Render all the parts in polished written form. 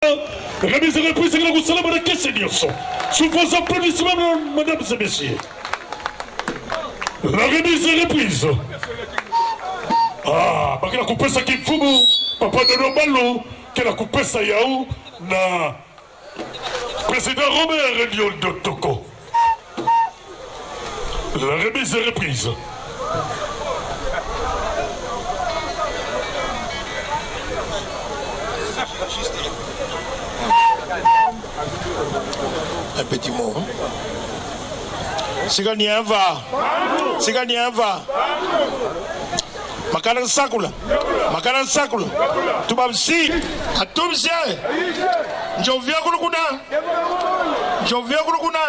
Remise et reprise de la Roussalama de Kessenioso. Sous vos applaudissements, mesdames et messieurs. La remise et reprise. Ah, parce qu'elle a coupé ça qui fumo. Papa de Nobalo, qu'elle a coupé ça yaou. Na. Président Robert Nion de Toko. La remise et reprise. Un petit mot. C'est gagné un va. C'est gagné un va. Makaran sakula. Makaran sakula. Tu vas si. À tout ça. Je viens Kulukuna. Je viens Kulukuna.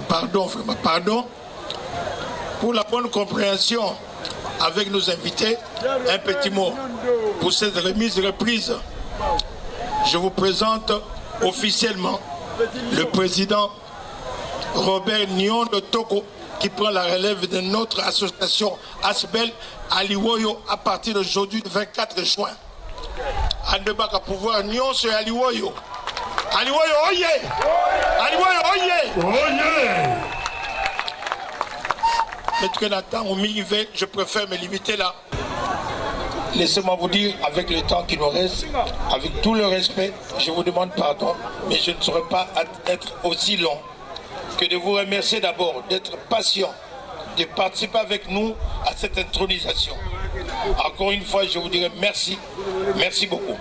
Pardon, frère, pardon. Pour la bonne compréhension avec nos invités, un petit mot. Pour cette remise reprise, je vous présente officiellement le président Robert Nion de Toko qui prend la relève de notre association Asbel Aliwoyo à partir d'aujourd'hui, 24 juin. Andebaka pouvoir Nion sur Aliwoyo. Aliwoyo, oye! Aliwoyo, oye! Oye! Maître Nathan, au milieu, je préfère me limiter là. Laissez-moi vous dire, avec le temps qui nous reste, avec tout le respect, je vous demande pardon, mais je ne saurais pas être aussi long que de vous remercier d'abord d'être patient, de participer avec nous à cette intronisation. Encore une fois, je vous dirai merci, merci beaucoup.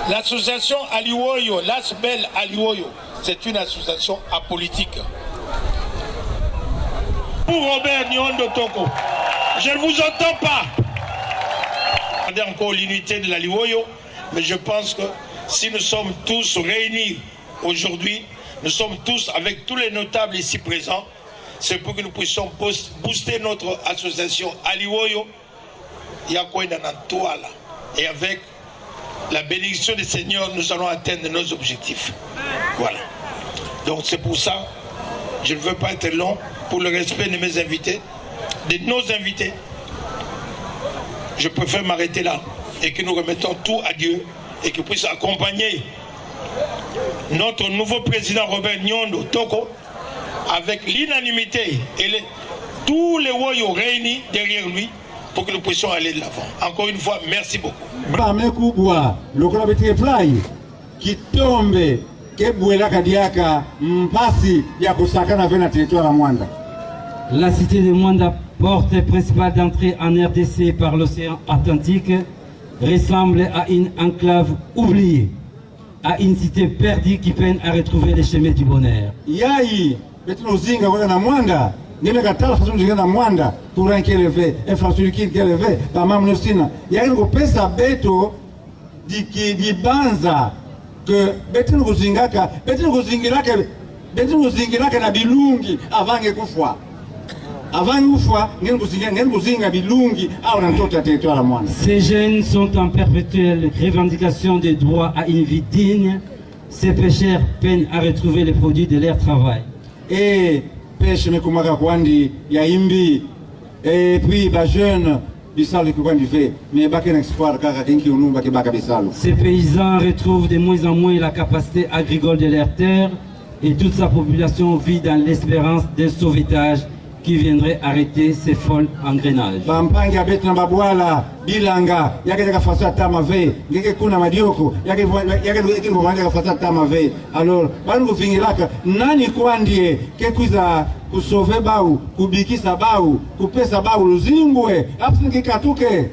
L'association Aliwoyo, l'Asbel Aliwoyo, c'est une association apolitique. Pour Robert Nion de Toko, je ne vous entends pas. Regardez encore l'unité de l'Aliwoyo, mais je pense que si nous sommes tous réunis aujourd'hui, nous sommes tous avec tous les notables ici présents, c'est pour que nous puissions booster notre association Aliwoyo. Il y a quoi dans la toile. Et avec la bénédiction du Seigneur, nous allons atteindre nos objectifs. Voilà. Donc c'est pour ça, je ne veux pas être long, pour le respect de mes invités, de nos invités. Je préfère m'arrêter là et que nous remettons tout à Dieu et qu'il puisse accompagner notre nouveau président Robert Nyondo Toko avec l'unanimité et tous les Woyo réunis derrière lui pour que nous puissions aller de l'avant. Encore une fois, merci beaucoup. La cité de Mwanda, porte principale d'entrée en RDC par l'océan Atlantique, ressemble à une enclave oubliée, à une cité perdue qui peine à retrouver les chemins du bonheur. Yai, betino zinga kwa na Mwanda, ngene katala façon de na Mwanda, pour un élevé, infrastructure qui élevé, par mam nosina. Yai ko pesa beto di banza que betino kuzingaka na bilungi avange kufwa. Ces jeunes sont en perpétuelle revendication des droits à une vie digne. Ces pêcheurs peinent à retrouver les produits de leur travail. Et pêche me kumaka kwandi ya imbi et puis ba jeune bisalo kwandi fait mais ba ken espoir kaka kinki unumba ke baka bisalo. Ces paysans retrouvent de moins en moins la capacité agricole de leur terre et toute sa population vit dans l'espérance d'un sauvetage qui viendrait arrêter ces folles engrenages. Bampanga betna babwala bilanga yake kafasa tamave ngeke kuna madioko yake ngomanga kafasa tamave. Alors bangu vingilaka nani kwandie kekuza kusove bau kubikisa bau kupesa bau luzimbwe apsingi katuke.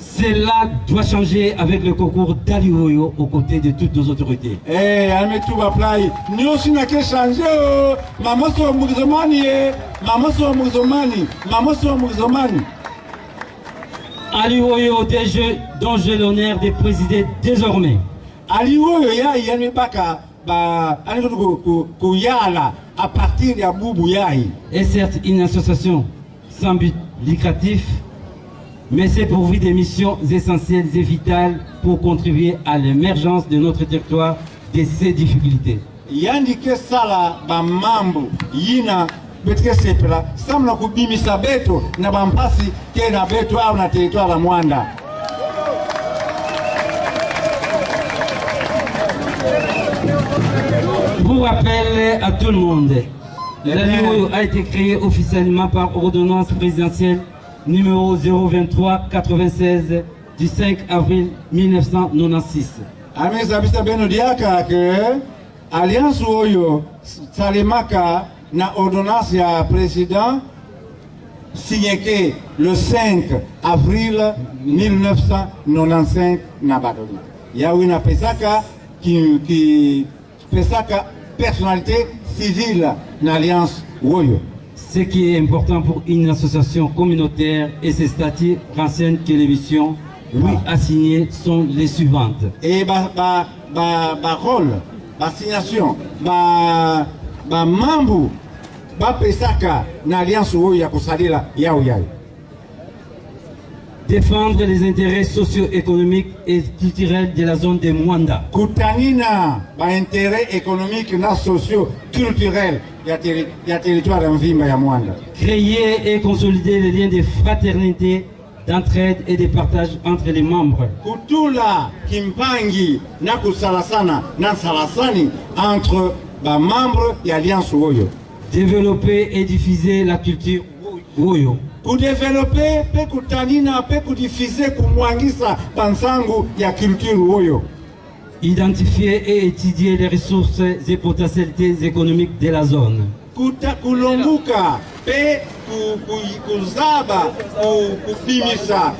Cela doit changer avec le concours d'Aliwoyo aux côtés de toutes nos autorités. Eh, ametuba play. Nyosi na ke changer oh. Mamoso mugizomani eh. Mamoso mugizomani. Aliwoyo des jeux dont j'ai l'honneur de présider désormais. Aliwoyo ya yani baka ba aniko kuyala à partir de Boubou Yahi. Est certes une association sans but lucratif, mais c'est pourvu des missions essentielles et vitales pour contribuer à l'émergence de notre territoire de ces difficultés. yandi ke sala ba mambo yina betike sepela samna kubimisa beto na bampasi ke na beto au na territoire la Mwanda. Pour rappel à tout le monde, la Liwoyo a été créée officiellement par ordonnance présidentielle numéro 023-96 du 5 avril 1996. Amezabisa beno diaka ke alliance oyo salemaka na ordonnance ya président signé le 5 avril 1995 na Badoni. Yawi na pesaka qui pesaka personnalité civile na alliance oyo. Ce qui est important pour une association communautaire et ses statuts renseignent que les missions lui assignées sont les suivantes. Et rôle, assignation, mambu, pesaka na alliance oyo ya kusalila yao yao. Défendre les intérêts socio-économiques et culturels de la zone de Mwanda. Kutanina intérêts économiques na socio-culturels ya territoire mvimba ya Mwanda. Créer et consolider les liens de fraternité, d'entraide et de partage entre les membres. Kutula kimpangi na kusalasana na salasani entre ba membres ya alliance oyo. Développer et diffuser la culture oyo. Pour développer, pe kutanina, pe kudiffuser, kumwangisa pansangu ya culture oyo. Identifier et étudier les ressources et potentialités économiques de la zone. Kulonguka, pe kuzaba, kubimisa,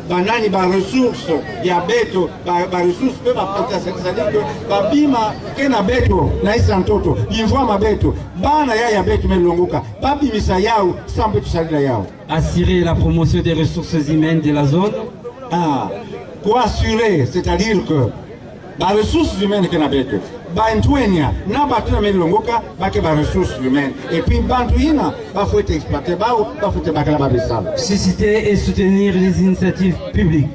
banani ba ressources ya beto, ba ressources pe ba potentialités, c'est-à-dire que ba bima kena beto na isa ntoto, yinvwa mabeto, bana ya beto melonguka, ba bimisa yao, sambe tusalila yao. Assurer la promotion des ressources humaines de la zone. Pour assurer, c'est-à-dire que les ressources humaines que nous avons, Bantouenia, n'a pas tout le monde qui a ressources humaines. Et puis, Bantouina, il faut être exploité, il faut être exploité. Susciter et soutenir les initiatives publiques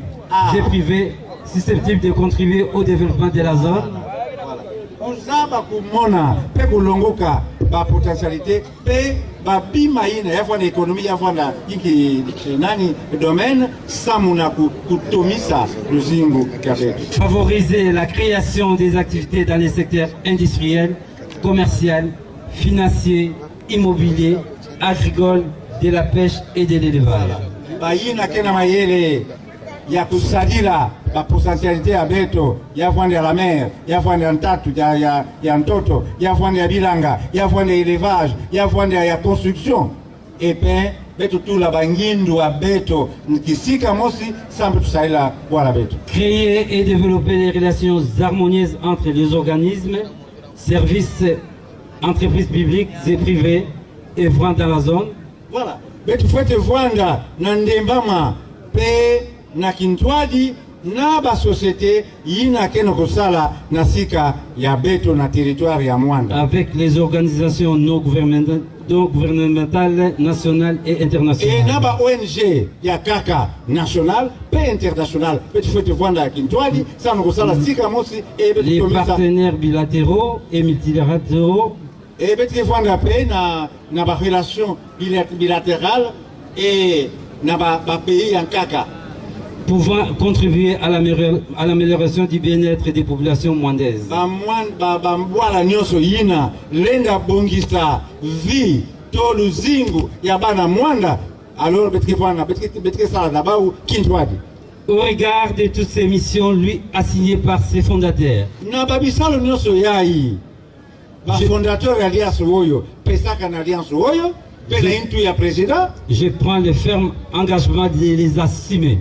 et privées susceptibles de contribuer au développement de la zone. Uzaba kumona, pe kulongoka, ba potentialité, pe ba bimaina, ya fwana économie, ya fwana iki nani domaine, samuna kutomisa luzingu kabetu. Favoriser la création des activités dans les secteurs industriels, commercial, financier, immobilier, agricole, de la pêche et de l'élevage. Bayina kena mayele, ya kusadila, la potentialité ya beto, ya fwande ya la mer, ya fwande ya ntatu, ya ntoto, ya fwande ya bilanga, ya fwande ya élevage, ya fwande ya construction. Et bien, beto tout la bangindu à beto, kisika mosi, sambe tusaila wala beto. Créer et développer les relations harmonieuses entre les organismes, services, entreprises publiques et privées œuvrant dans la zone. Voilà. Beto fwete vwanda, nandembama, pe na kintwadi, na ba société yina keno kosala na sika ya beto na territoire ya Mwanda. Avec les organisations non gouvernementales nationales et internationales. Et na ba ONG ya kaka national pe international. Beto fwete vwanda kintwadi, sa no kosala sika mosi e beto les tomisa. Partenaires bilatéraux et multilatéraux. Et beto vwanda pe na ba relation bilatérale et na ba pays en kaka. Pouvant contribuer à l'amélioration du bien-être des populations mwandaises. Bambwala nyoso yina lenda bongisa vi to luzingu ya bana Mwanda alors betike sala dabau kintwadi. Au regard de toutes ces missions lui assignées par ses fondateurs. Na babisalo nyoso yai ba fondateur ya alliance oyo pesaka na alliance oyo pe na intu ya président. Je prends le ferme engagement de les assumer.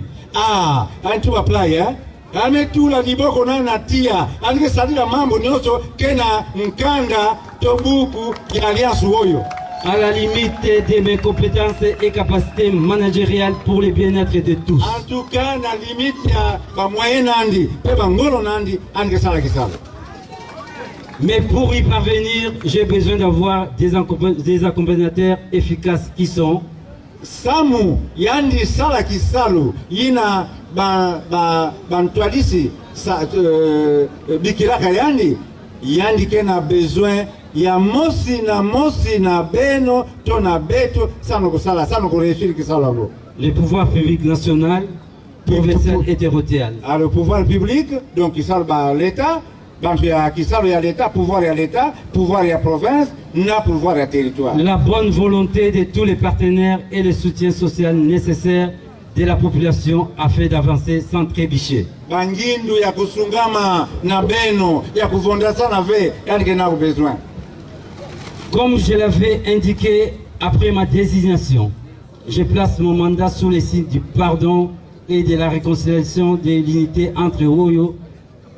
Antu playa, ametula diboko na natia, anike sadila mambo nyoso kena mkanda tobuku ya alliance oyo. À la limite de mes compétences et capacités managériales pour le bien-être de tous. En tout cas, na limite ya ba moyen nandi, pe bangolo nandi, anike sala kisala. Mais pour y parvenir, j'ai besoin d'avoir des accompagnateurs efficaces qui sont Samu yandi sala kisalu yina bantwadisi bikilaka yandi yandi ke na besoin ya mosi na beno to na beto sans kosala sans réussir que ça là. Le pouvoir public national, provincial et territorial. Le pouvoir public, donc qui sert l'État, donc qui sert l'État, pouvoir à l'État, pouvoir à la province, na pouvoir à territoire. La bonne volonté de tous les partenaires et le soutien social nécessaire de la population afin d'avancer sans trébucher. Bangindu ya kusungama na beno ya kuvonda sana ve yani na besoin. Comme je l'avais indiqué après ma désignation, je place mon mandat sous les signes du pardon et de la réconciliation, de l'unité entre Oyo,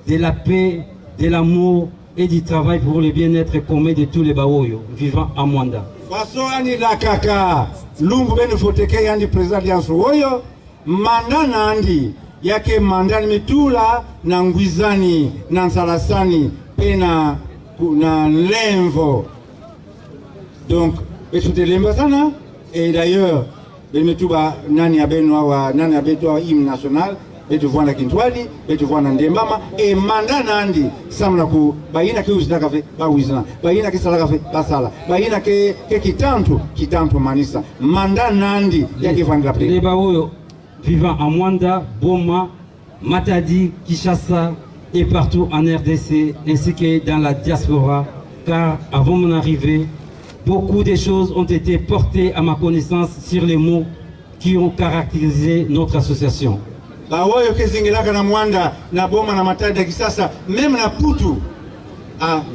de la paix, de l'amour et du travail pour le bien-être commun de tous les Baoyo vivant à Mwanda. Faso ani la kaka lungu benu foteke yandi président d'Alliance Oyo manda nandi yake manda mitula na ngwizani na nsalasani pena na lemvo. Donc betutelemba sana et d'ailleurs bemetuba nani abenwa nani abetwa hymne national betu vwana kintwali betu vwana ndembama e manda nandi samna ku bayina ke uzidaka fe ba wizana bayina ke salaka fe basala bayina ke kitantu manisa manda nandi yake vandla pe les Baoyo vivant à Mwanda, Boma, Matadi, Kinshasa et partout en RDC ainsi que dans la diaspora, car avant mon arrivée, beaucoup de choses ont été portées à ma connaissance sur les mots qui ont caractérisé notre association. Baoyo kezingilaka na Mwanda, na Boma, na Matadi, Kinshasa, même na Putu.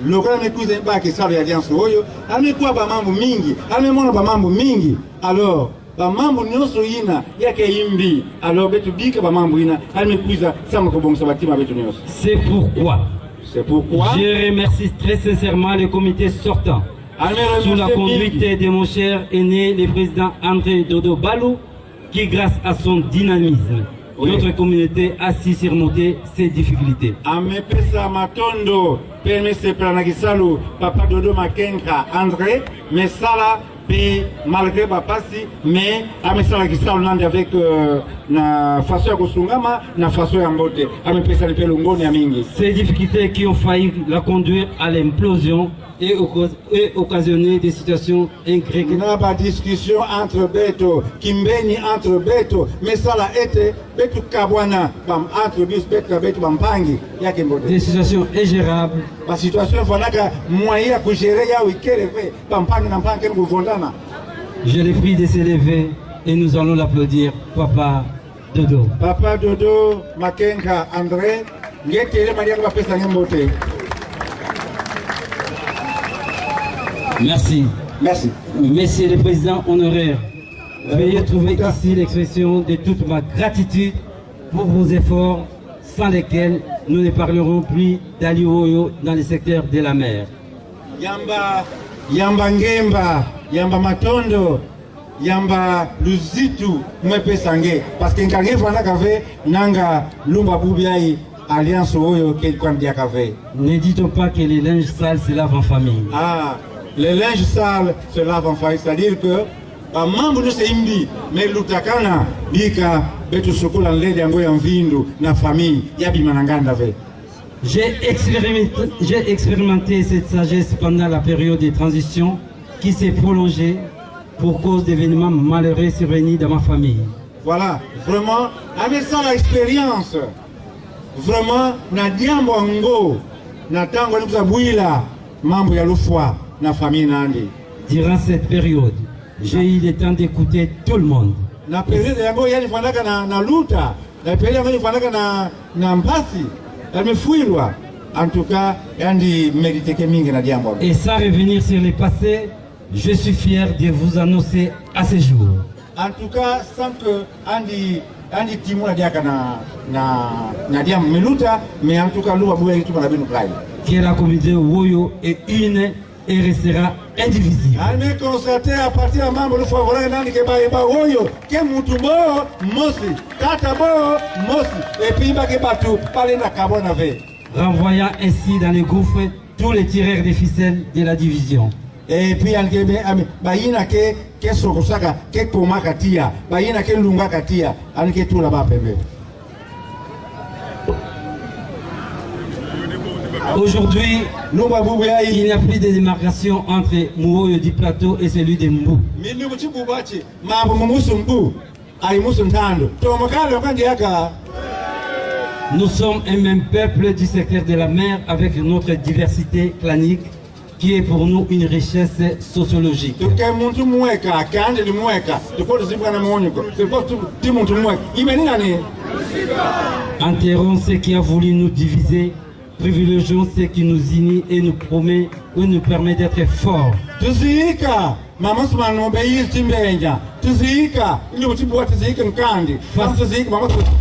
Lokala mekuze ba kisalo ya Alliance Oyo, amekuwa ba mambo mingi, amemona ba mambo mingi. Alors bamambo nyonso ina yake imbi alors betu bika bamambo ina amekuza sama kobongisa batima betu nyonso. C'est pourquoi je remercie très sincèrement le comité sortant sous la conduite de mon cher aîné le président André Dodo Balou qui grâce à son dynamisme notre communauté a su surmonter ces difficultés. Amepesa matondo permise planakisalu papa Dodo Makenka André mesala malgré Bapasi, mais amesala kisalo nandi avec na façon ya kusungama na façon ya mbote amepesa le pelongoni ya mingi. Ces difficultés qui ont failli la conduire à l'implosion et occasionner des situations incroyables. Na ba discussion entre beto kimbeni entre beto mesala ete betu kabwana bam entre bis betu bampangi yake mbote. Des situations ingérables. La situation fanaka moyen à gérer ya wikeleve bampangi na mpangi kuvondana. Je l'ai prie de s'élever et nous allons l'applaudir, Papa Dodo. Papa Dodo Makenka André, ngekele maria kwa pesa ngembote. Merci. Merci. Messieurs les présidents honoraires, veuillez trouver ici l'expression de toute ma gratitude pour vos efforts sans lesquels nous ne parlerons plus d'Aliwoyo dans le secteur de la mer. Yamba Ngemba, Yamba Matondo, Yamba Luzitu, Mwepe Sange, parce que Nkage Fana Kave, Nanga Lumba Boubiaï, Alliance Oyo, quelqu'un d'Yakave. Ne dit-on pas que les linges sales se lavent en famille? Les linges sales se lavent en famille, c'est-à-dire que mambo no seimbi mais lutakana bika betu sokola nlede yango ya mvindu na famille ya bimananganda ve. J'ai expérimenté cette sagesse pendant la période de transition qui s'est prolongée pour cause d'événements malheureux survenus dans ma famille. Voilà, vraiment, avec ça l'expérience, vraiment, na diambo ngo, na tango nikuza buila, mambo ya lufwa na famille nandi. Durant cette période, j'ai eu le temps d'écouter tout le monde. Na période yango yani fandaka na luta, na période yango fandaka na mpasi, na mefuilwa. En tout cas, yandi mérite ke mingi na diambo. Et sans revenir sur le passé, je suis fier de vous annoncer à ce jour. En tout cas, sans que Andi Timona diaka na diambo meluta, mais en tout cas, nous avons tout la benu praille. Que la communauté Woyo est une et restera indivisible. Alme constaté à partir de membre de favorable nani ke ba Woyo, ke mutumbo mosi, tata bo mosi, et puis ba ke batu parler na kabona ve. Renvoyant ainsi dans les gouffres tous les tireurs de ficelles de la division. Et puis bayina ke sokosaka ke koma katia bayina ke lunga katia anike tout là-bas pembe. Aujourd'hui, lumba bubu il yai n'y a plus de démarcation entre Mouoyo du plateau et celui de Mbou. mimi muchibubu achi mambo mumusu mbu ai musu ntando tomakalo kandi yaka. Nous sommes un même peuple du secteur de la mer avec notre diversité clanique qui est pour nous une richesse sociologique. tuke muntu mweka kandi limweka tupo tuzibwa na muonyuko tupo ti muntu mweka imenina ni Enterrons ce qui a voulu nous diviser, privilégions ce qui nous unit et nous promet ou nous permet d'être forts. tuziika mamasumana nobeyi timbenja tuziika ili mutibuwa tuziike nkandi tuziika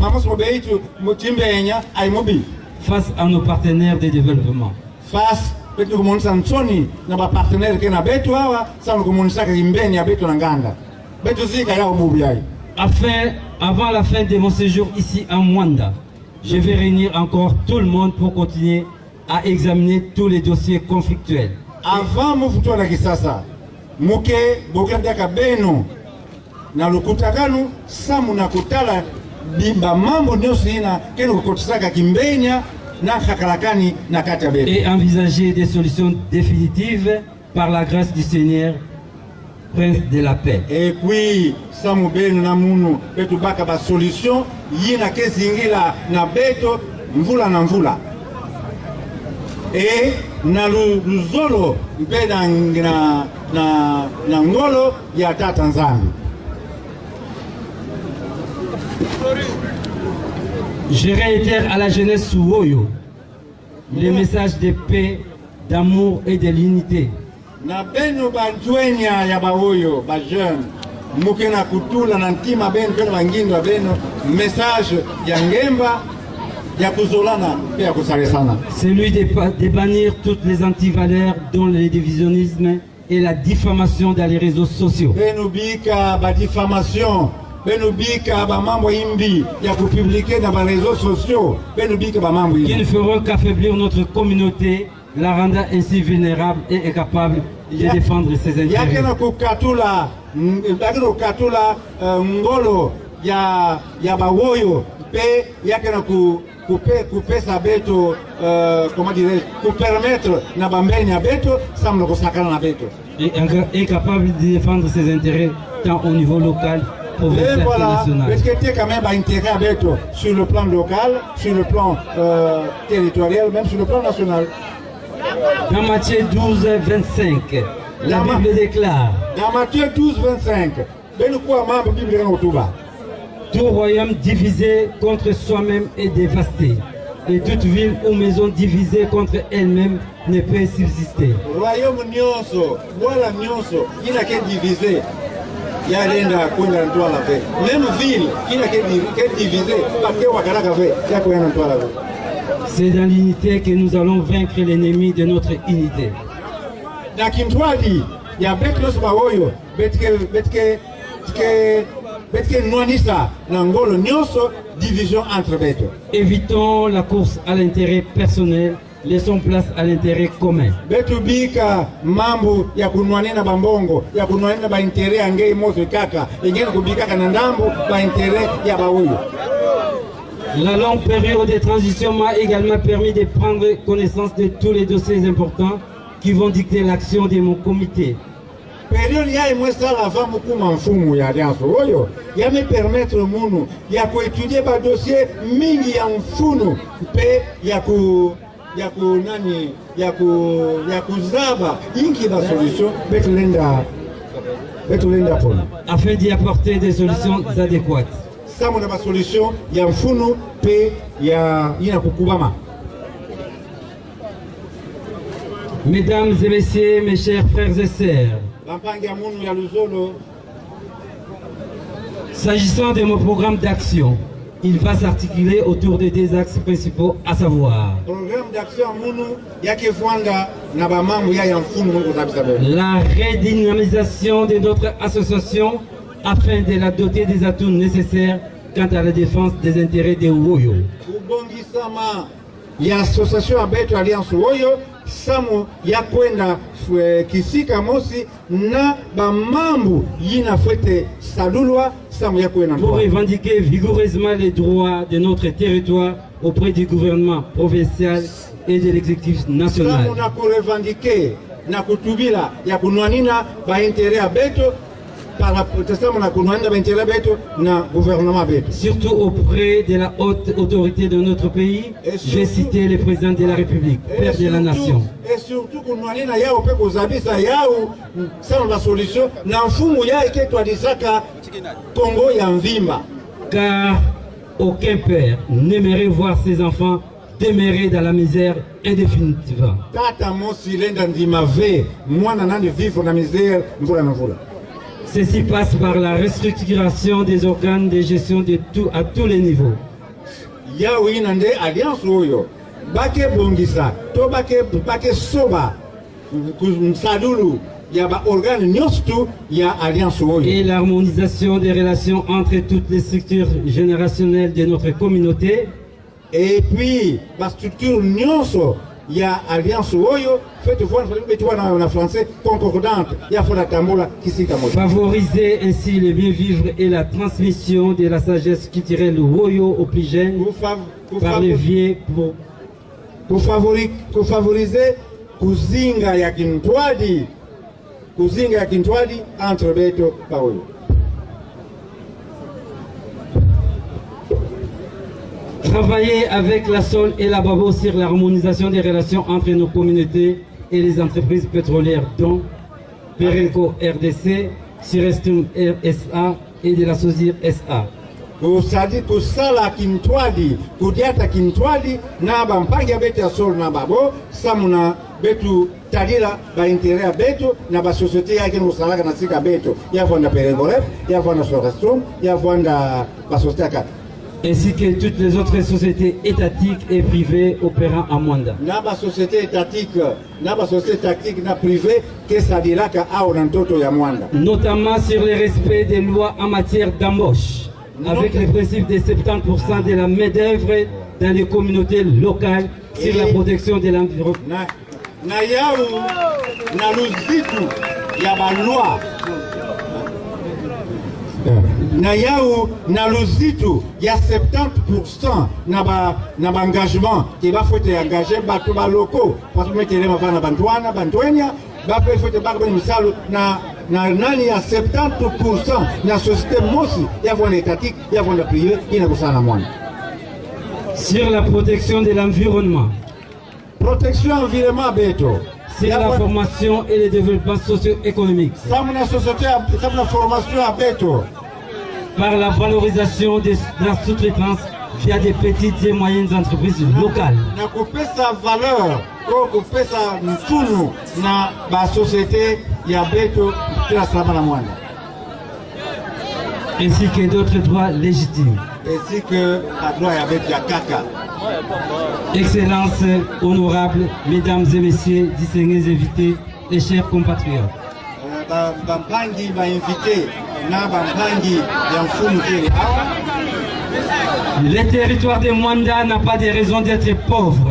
mamasuma beyi mutimbenya ai mubi Face à nos partenaires de développement. face petu kumonisa nsoni na bapartenere kena betu hawa sana kumonisaka imbeni ya betu na nganda betu zika yao mubi ai. Avant la fin de mon séjour ici à Mwanda, je vais réunir encore tout le monde pour continuer à examiner tous les dossiers conflictuels. Avant mufutua na kisasa muke bokandaka beno na lukutakanu samu na kutala bimba mambo nyonso ina keno kukotisaka kimbenya na kakalakani na kati ya betu et envisager des solutions définitives par la grâce du Seigneur, Prince de la paix. et puis samu beno na munu betu baka ba solution yina kezingila na beto mvula na mvula e na luzolo mpe na ngolo ya tata nzambi. Je réitère à la jeunesse Souoyo le message de paix, d'amour et de l'unité. Na beno banjwenya ya baoyo ba jeune muke na kutula na ntima beno pena bangindwa beno message ya ngemba ya kuzolana pe ya kusalesana. Celui de bannir toutes les antivaleurs dont le divisionnisme et la diffamation dans les réseaux sociaux. Beno bika ba diffamation beno bika ba mambo imbi ya kupublier dans les réseaux sociaux beno bika ba mambo Qui ne imbi feront qu'affaiblir notre communauté, la rendant ainsi vulnérable et incapable de défendre ses intérêts. yakena kukatula ngolo ya bawoyo pe yakena kupesa beto comment dirais pour permettre na bambeni ya beto samlo kusakana na beto Et incapable de défendre ses intérêts tant au niveau local, provincial et que voilà national. parce que tu quand même intérêt à beto sur le plan local, sur le plan territorial, même sur le plan national. Dans Matthieu 12, 25, la Bible déclare: Dans Matthieu 12, 25, beno kwa mambo Biblia na hotuba. tout royaume divisé contre soi-même est dévasté, et toute ville ou maison divisée contre elle-même ne peut subsister. Royaume nyonso, wala nyonso, ina ke divisé. Ya lenda kwenda ntwala ve. Même ville, ina ke divisé, parce que wakaraka ve, ya kwenda ntwala ve. C'est dans l'unité que nous allons vaincre l'ennemi de notre unité. Na kintwali, ya betlos bawoyo, betke nwanisa na ngolo nyonso, division entre beto. Évitons la course à l'intérêt personnel, laissons place à l'intérêt commun. Betu bika mambo ya kunwanena bambongo, ya kunwanena ba intere angei moto kaka, ingene kubika na ndambo ba intere ya bawoyo. La longue période de transition m'a également permis de prendre connaissance de tous les dossiers importants qui vont dicter l'action de mon comité. Periodi ya imwesala avant mukuma mfumu ya Alliance oyo ya me permettre munu ya kuetudier ba dossier mingi ya mfunu pe ya kuzaba inki ba solution betulenda pona afin d'y apporter des solutions adéquates. Samu na ba solution ya mfunu pe ya ina kukubama. Mesdames et messieurs, mes chers frères et sœurs, s'agissant de mon programme d'action, il va s'articuler autour de deux axes principaux, à savoir la redynamisation de notre association afin de la doter des atouts nécessaires quant à la défense des intérêts de Woyo. L'association Abeto Alliance Woyo samu ya kwenda kisika mosi na bamambu yina fwete salulwa samu ya kwenda pour revendiquer vigoureusement les droits de notre territoire auprès du gouvernement provincial et de l'exécutif national. Nous avons revendiqué na kutubila ya kunwanina ba intérêt à beto par la protestation na kunwanina ba intérêt beto na gouvernement beto. Surtout auprès de la haute autorité de notre pays, j'ai cité le président de la République, père de la nation. Et surtout kunwanina yao pe kozabisa yao sans la solution na mfumu ya iketwa disaka Congo ya mvimba. Car aucun père n'aimerait voir ses enfants demeurer dans la misère indéfinitivement. Ceci passe par la restructuration des organes de gestion à tous les niveaux. Et l'harmonisation des relations entre toutes les structures générationnelles de notre communauté. Et puis, la structure nyonso, il y a alliance oyo, faites voir en français concordante, il y a la tambola qui s'y tamola. Favoriser ainsi le bien vivre et la transmission de la sagesse culturelle oyo aux plus jeunes par les vieux pour favoriser kuzinga ya kintwadi entre beto paoyo. Travailler avec la SOL et la BABO sur l'harmonisation des relations entre nos communautés et les entreprises pétrolières, dont Perenco RDC, Surestum RSA et de la SOSIR SA. Kusadi kusala kintwadi, kudiata kintwadi, na bampangi ya betu ya SOL na BABO, samuna betu tadira ba intérêt à betu, na ba société yake nusalaka na sika betu, ya vanda Perenco RF, ya vanda Surestum, ya vanda ba société yake. Ainsi que toutes les autres sociétés étatiques et privées opérant à Mwanda. Naba société étatique, naba société tactique na privée que ça dilaka au nantoto ya Mwanda. Notamment sur le respect des lois en matière d'embauche, avec le principe de 70% de la main-d'œuvre dans les communautés locales sur la protection de l'environnement. Na yau na luzitu ya ba loi. Na yao na luzitu ya 70% na engagement qui va faut engager bato ba locaux parce que metele mavana bantwana bantwenya ba pe faut ba ben misalo na nani ya 70% na société mosi ya vona étatique ya vona privé ina kusana mwana. Sur la protection de l'environnement. Protection environnement beto. C'est la formation et le développement socio-économique. Ça mon société, ça mon formation à beto. Par la valorisation de la sous-traitance via des petites et moyennes entreprises locales. Na kupesa valeur, kupesa mfunu na ba société ya beto kila salama na mwana. Ainsi que d'autres droits légitimes. Ainsi que la droit ya beto ya kaka. Excellences, honorables, mesdames et messieurs, distingués invités et chers compatriotes. Bampangi ba invité na bampangi ya mfumu kile. Le territoire de Mwanda n'a pas de raison d'être pauvre.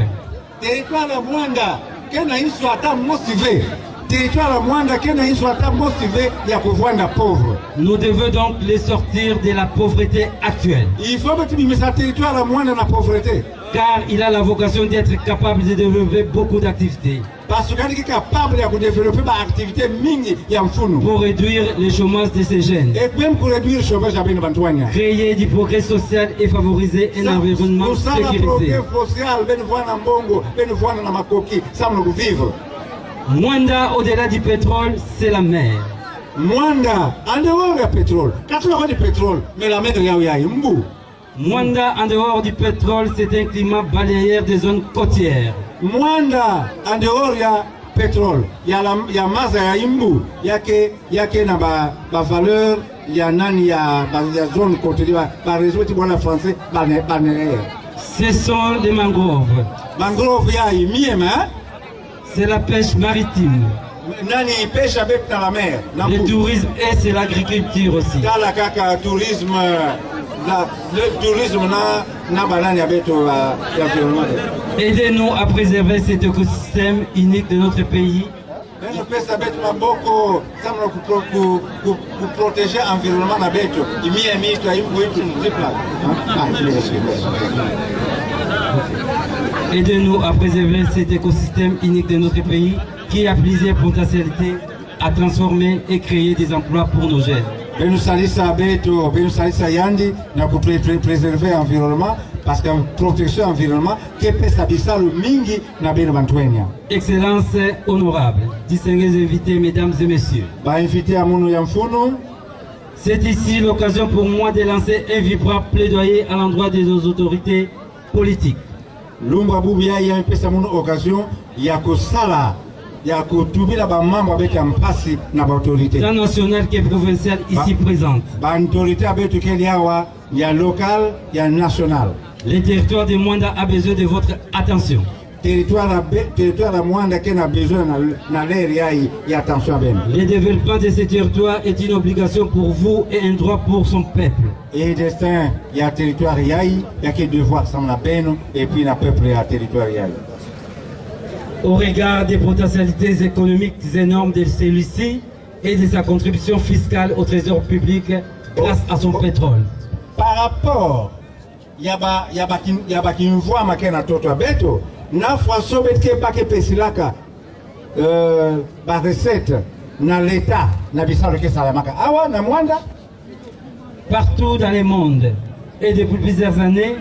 Territoire de Mwanda kena iso ata motivé. Territoire de Mwanda kena iso ata motivé ya kuvanda pauvre. Nous devons donc les sortir de la pauvreté actuelle. Il faut que tu me mettes territoire de Mwanda na pauvreté. Car il a la vocation d'être capable de développer beaucoup d'activités. Parce qu'il est capable de développer des activités mingi ya mfunu. Pour réduire le chômage de ces jeunes. Et même pour réduire le chômage à Benvantouania. Créer du progrès social et favoriser un environnement sécurisé. Progrès social, Benvouana Mbongo, Benvouana Namakoki, ça nous vivre. Mwanda, au-delà du pétrole, c'est la mer. Mwanda, en dehors du pétrole, 80 du pétrole, mais la mer de Yaouya, Mbu. Mwanda, en dehors du pétrole, c'est un climat balayeur des zones côtières. Mwanda, en dehors du pétrole, il y a maza ya imbu, yake na ba valeur, il y a nani ya zone côtière, ba réseau ti bona français, ba ce sont des mangroves. Mangrove ya miema. C'est la pêche maritime. Nani pêche avec dans la mer. Le tourisme et c'est l'agriculture aussi. Dans la caca tourisme. Le tourisme n'a banane avec l'environnement. Aidez-nous à préserver cet écosystème unique de notre pays. Je peux savoir beaucoup pour protéger l'environnement. Il y a un Aidez-nous à préserver cet écosystème unique de notre pays qui a plusieurs potentialités à transformer et créer des emplois pour nos jeunes. Benu salisa beto, benu salisa yandi na préserver l'environnement parce que protection environnement qui peut s'abisser le mingi na benu bantwenya. Excellences honorables, distingués invités, mesdames et messieurs. Ba invité à munu yamfunu. C'est ici l'occasion pour moi de lancer un vibrant plaidoyer à l'endroit de nos autorités politiques. Lumba bubia ya mpesa munu occasion ya kosala ya kutubila ba mambo abeka mpasi na ba autorité. Tant nationale que provinciale ici présente. Ba autorité abetu keliawa ya local ya national. Le territoire de Mwanda a besoin de votre attention. Territoire de Mwanda qui a besoin na l'air ya attention ben. Le développement de ce territoire est une obligation pour vous et un droit pour son peuple. Et destin ya territoire yaï ya que devoir sans la peine et puis na peuple ya territoire yaï. Au regard des potentialités économiques énormes de celui-ci et de sa contribution fiscale au trésor public grâce à son pétrole. Par rapport yaba kinvua makena toto abeto na façon betke pas que pesilaka ba recette na l'état na bisalo ke salamaka awa na Mwanda. Partout dans le monde et depuis plusieurs années,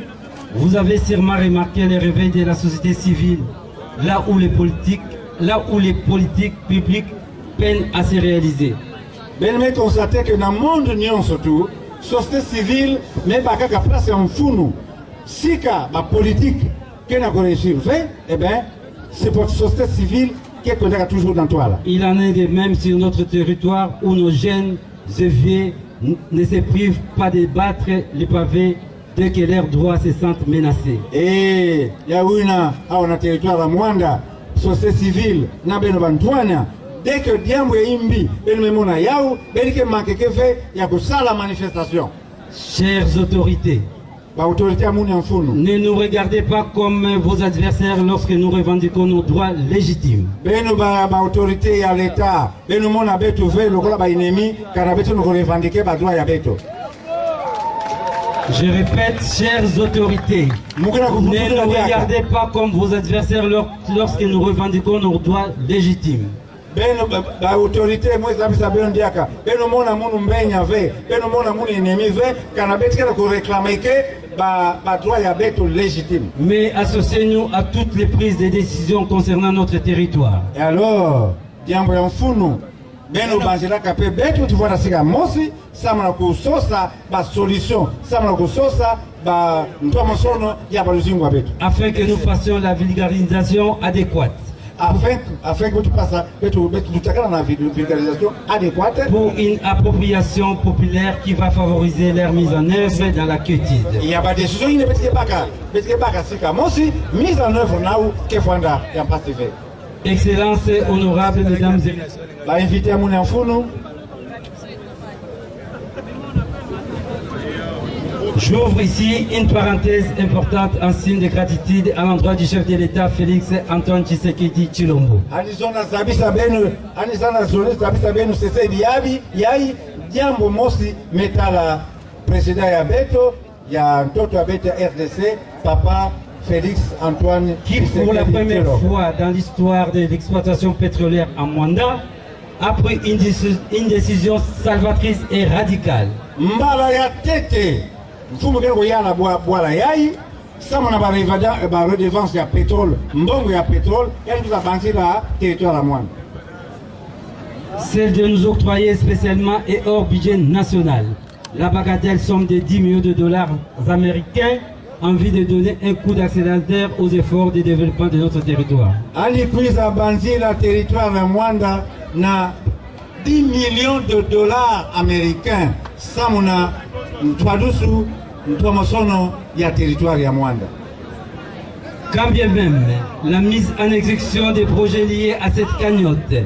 vous avez sûrement remarqué le réveil de la société civile, là où les politiques publiques peinent à se réaliser. Ben mais constater que dans le monde nion surtout, société civile mais pas qu'à place en funu. Si ka ba politique que n'a réussi fait, eh ben c'est pour société civile qui est toujours dans toi là. Il en est de même sur notre territoire où nos jeunes et vieux ne se privent pas de battre les pavés dès que leurs droits se sentent menacés. Et yawina au na territoire la Mwanda, société civile na beno bantwana dès que diambo imbi beno memona yao belike manque que fait ya ko sala manifestation. Chères autorités, ne nous regardez pas comme vos adversaires lorsque nous revendiquons nos droits légitimes. Je répète, chères autorités, ne nous regardez pas comme vos adversaires lorsque nous revendiquons nos droits légitimes. Autorité moi ça bien diaka beno mona munu mbenya ve beno mona munu ennemi ve kana betika ko réclamer que ba droit ya beto légitime, mais associez-nous à toutes les prises de décisions concernant notre territoire. Et alors diambo ya mfunu beno banjela kape beto tu vois sika mosi samana ko sosa ba solution samana ko sosa ba ntomosono ya ba luzingwa beto afin que nous fassions la vulgarisation adéquate. Afin que tu passes la vulgarisation adéquate pour une appropriation populaire qui va favoriser leur mise en œuvre dans la quiétude. Il y a des décisions qui ne peuvent pas mise en œuvre là où Kefwanda est en passe. Excellences honorables, mesdames et messieurs. Invité à mon enfant. J'ouvre ici une parenthèse importante en signe de gratitude à l'endroit du chef de l'État Félix Antoine Tshisekedi Tshilombo. Diambo mosi metala président ya beto ya mtoto abeto RDC papa Félix Antoine qui pour la première fois dans l'histoire de l'exploitation pétrolière en Mwanda a pris une décision salvatrice et radicale. Mbala ya tete mfumo kero yana bwala yai sama na ba redevance ya pétrole mbongo ya pétrole elle nous a banqué la territoire la Mwanda. Celle de nous octroyer spécialement et hors budget national la bagatelle somme de 10 millions de dollars américains en vue de donner un coup d'accélérateur aux efforts de développement de notre territoire. Ali kuiza banzi la territoire la Mwanda na 10 millions de dollars américains samuna ntwadusu ntwamosono ya territoire ya Mwanda. Quand bien même la mise en exécution des projets liés à cette cagnotte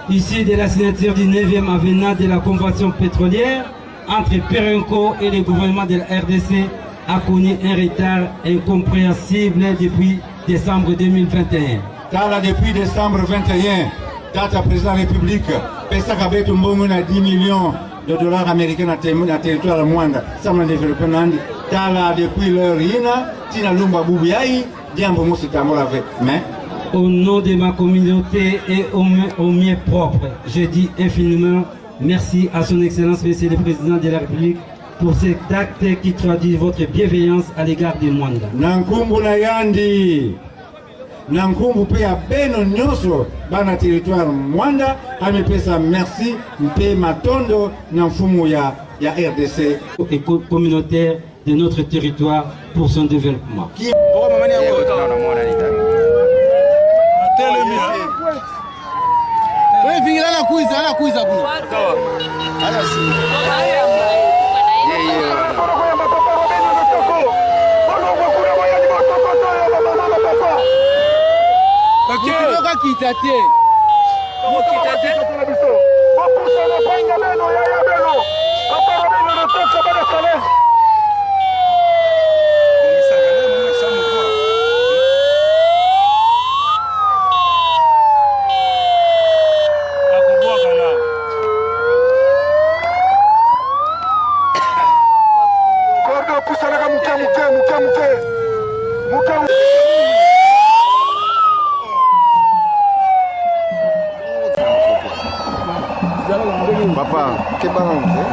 issue de la signature du 9e avenant de la convention pétrolière entre Perenco et le gouvernement de la RDC a connu un retard incompréhensible depuis décembre 2021. Depuis décembre 2021, date président de la République, Pesaka Beto Mbongo na 10 millions de dollars américains dans le territoire de Mwanda. Ça m'a développé depuis l'heure Tina Lumba Boubiaï, jambo musi tambola ve mais au nom de ma communauté et au mien propre, je dis infiniment merci à son Excellence, Monsieur le Président de la République, pour cet acte qui traduit votre bienveillance à l'égard des Mwanda. Nankumbu na yandi, nankumbu pe ya beno nyoso bana territoire Mwanda, amepesa merci mpe matondo na mfumu ya RDC et communautaire de notre territoire pour son développement. Papa, que ballon, hein?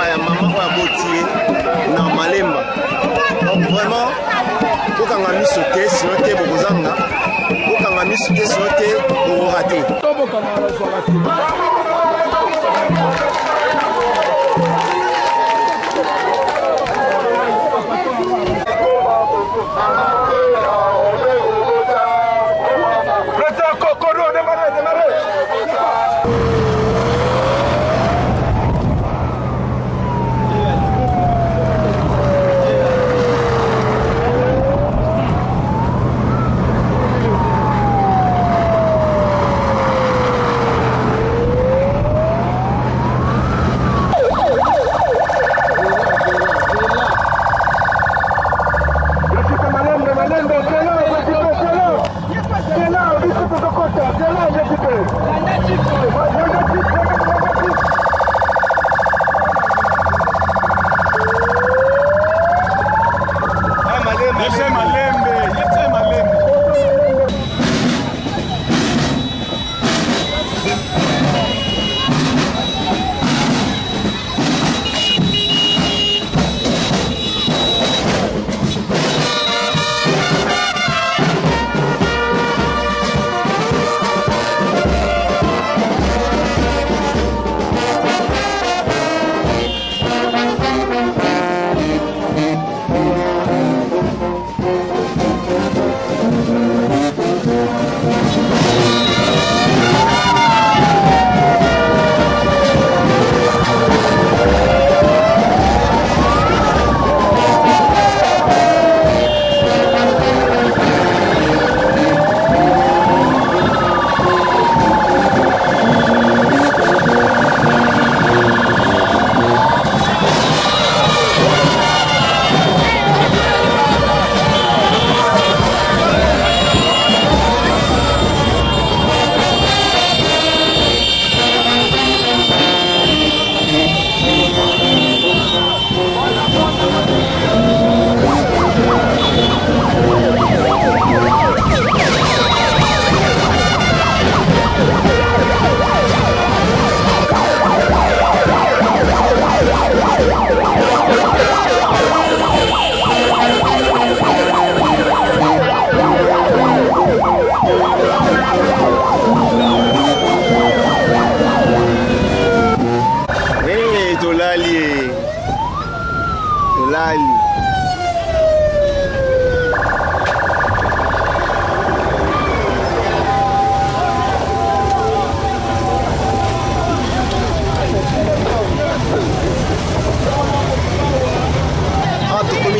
ya mama oya botie na malemba. Donc vraiment kokanga miso te sino te bokozanga, kokanga miso te sino te bokorate.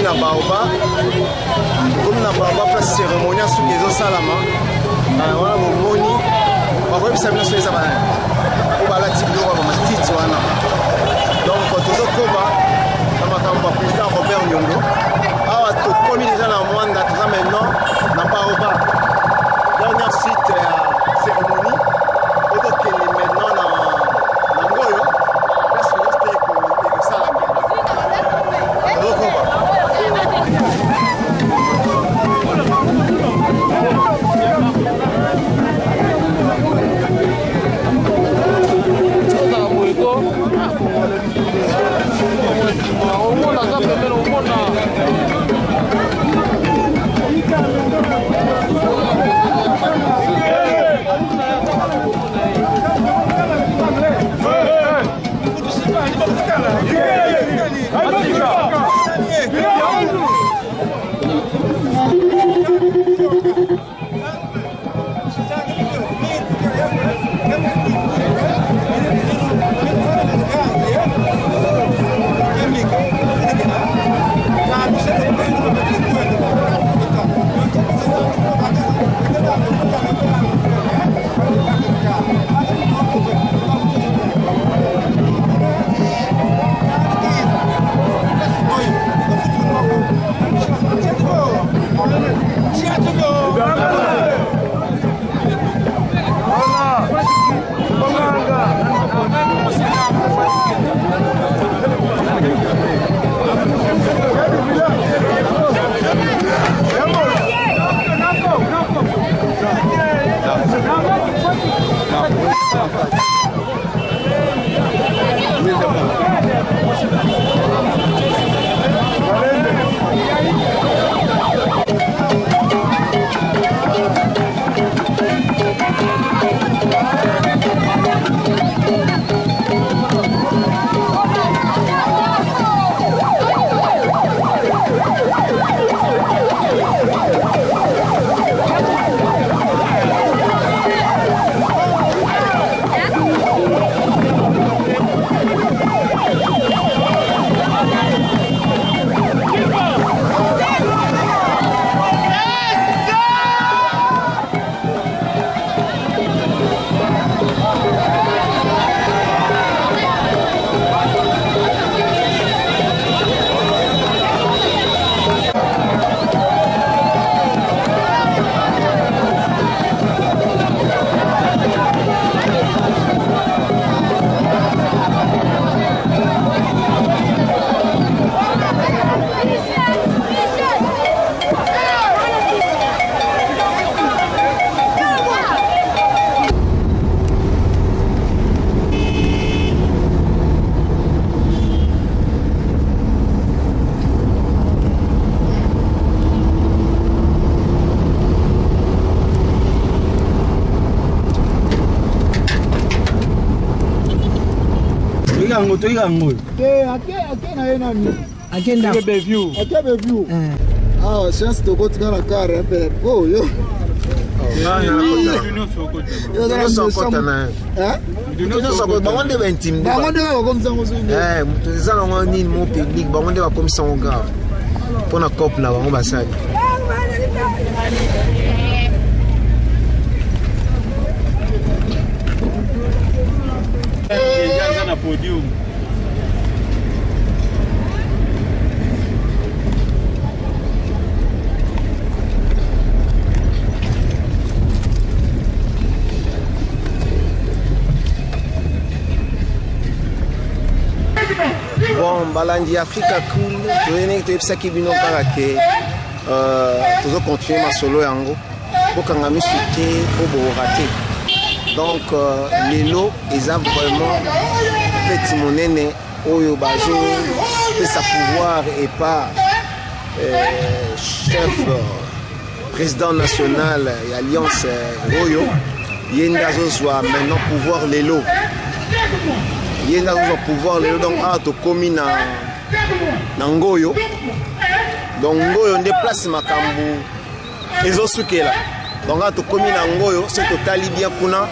na baoba place cérémonie soki ezosalama wana bomoni bakoyebisa bino so eza po balati biloko ya matiti wana donc tozokoma na makambo ya président Robert Nyongo awa tokomi deja na mwanda toza maintenant na baoba dernière suite ya cérémonie otokende maintenant na ngoyo place ministre ekosalama tozokoma chance tokotika na kare mpe oyo bango nde baintimide moto eza nango nini mo public bango nde bakomisango kaka mpona couple na bango basali na podium. Bon, balandi Africa cool, toyene toyebisaki bino kaka ke tozo continuer masolo yango bokanga misuki po borate. Donc lelo eza vraiment fête monene oyo bazo pesa pouvoir et pas chef président national et alliance oyo yenda zozwa maintenant pouvoir lelo. Yenda zozwa pouvoir lelo donc to komi na ngoyo. Donc ngoyo nde place makambu ezosukela. Donc to komi na ngoyo c'est total bien kuna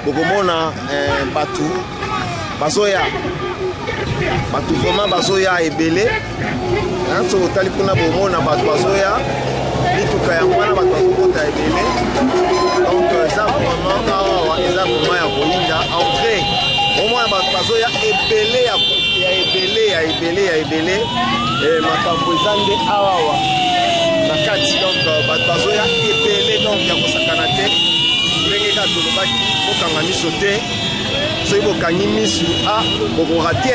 bokomona batu bazoya bato vraiment bazoya ebele soki otali kuna bomona bato bazoya mituka yango wana bato bazokota ebele donc eza vraiment awa eza vraiment ya kolinda entré omona bato bazoya ebele ya ebele makambo eza nde awawa na kati donc bato bazoya ebele donc ya kosakana te ndenge kaka tolobaki bokanga miso te soki bokangi misu bokoka te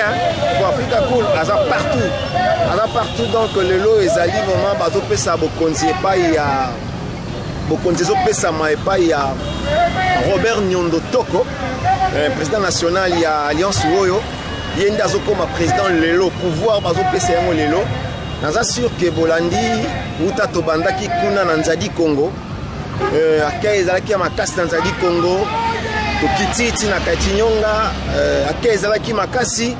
po Africa Cool aza partout donc lelo ezali vraiment bazopesa bokonzi epai ya bokonzi ezopesama epai ya Robert Nyondo Toko président national ya Alliance oyo ye nde azokoma président lelo pouvoir bazopesa yango lelo naza sûr ke bolandi uta tobandaki kuna na Nzadi Congo ake ezalaki ya makasi na Nzadi Congo tokititi na Katinyonga ake ezalaki makasi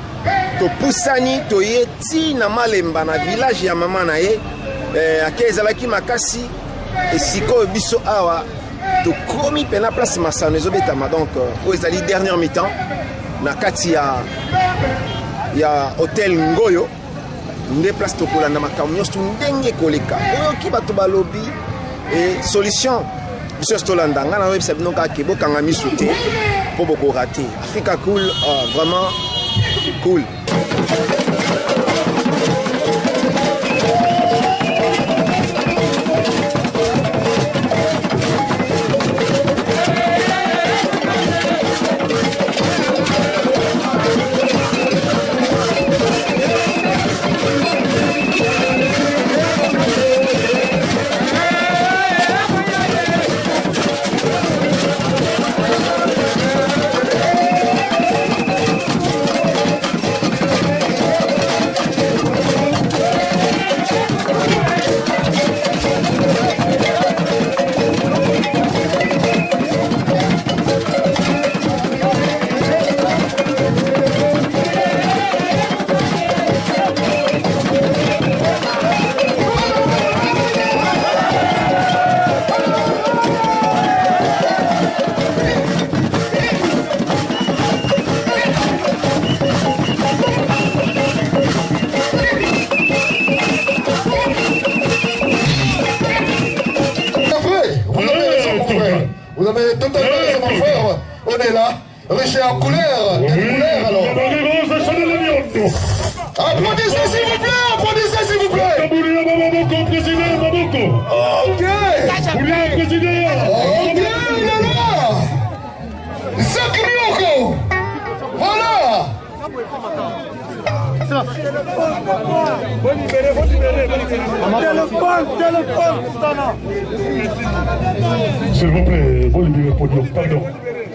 topusani toyeti na Malemba na village ya mama na ye ake ezalaki makasi esiko biso awa tokomi pena place Masano ezobetama donc oyo ezali dernière mi-temps na kati ya hôtel Ngoyo nde place tokolanda makambo nyonso ndenge koleka oyoki bato balobi solution biso tolanda nga na oyebisa bino kaka ke bokanga miso te mpo bokoka te. Africa Cool vraiment cool. Vous avez totalement raison, mon frère. On est là, riche en couleurs. Quelle couleur alors? Applaudissez s'il vous plaît, applaudissez s'il vous plaît. Ok. Ok, il est là. Zakrioko. Voilà. S'il vous plaît, vous libérez le podium, pardon.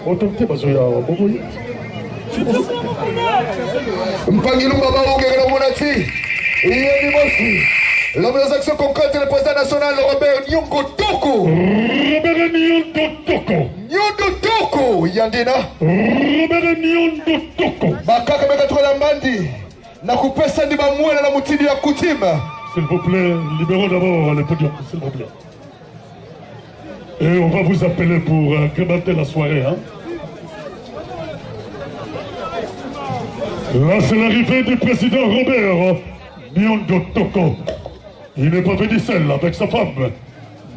Autorité Bazoya, Boboy. Mpangilumba Baougé, Monati. Yéni Mossi. L'homme des actions concrètes, le président national Robert Nyongo Toko. Robert Nyondo Toko. Nyondo Toko, Yandina. Robert Nyondo Toko. Bakaka Mekatola Mbandi. Nakupesa ndi bamwele na mutidi ya kutima. S'il vous plaît, libérons d'abord le podium, s'il vous plaît. Et on va vous appeler pour incrémenter la soirée. Hein? Là, c'est l'arrivée du président Robert Nyondo Toko. Il n'est pas venu seul avec sa femme,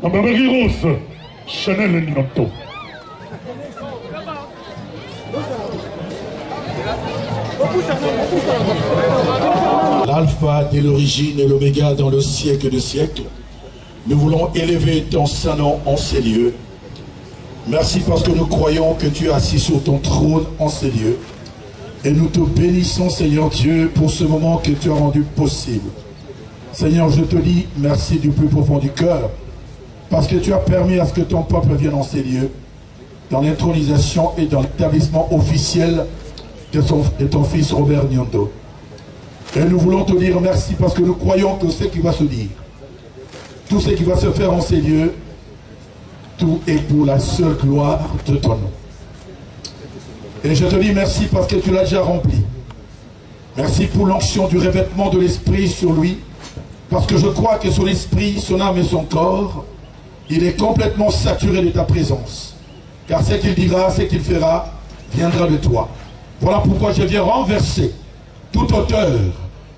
ma Marie Rose, Chanel Nyondo. L'alpha et l'origine et l'oméga dans le siècle de siècles. Nous voulons élever ton saint nom en ces lieux. Merci parce que nous croyons que tu es assis sur ton trône en ces lieux. Et nous te bénissons, Seigneur Dieu, pour ce moment que tu as rendu possible. Seigneur, je te dis merci du plus profond du cœur, parce que tu as permis à ce que ton peuple vienne en ces lieux, dans l'intronisation et dans l'établissement officiel de ton fils Robert Nyondo. Et nous voulons te dire merci parce que nous croyons que ce qui va se dire, tout ce qui va se faire en ces lieux, tout est pour la seule gloire de ton nom. Et je te dis merci parce que tu l'as déjà rempli. Merci pour l'onction du revêtement de l'Esprit sur lui, parce que je crois que son esprit, son âme et son corps, il est complètement saturé de ta présence. Car ce qu'il dira, ce qu'il fera, viendra de toi. Voilà pourquoi je viens renverser toute hauteur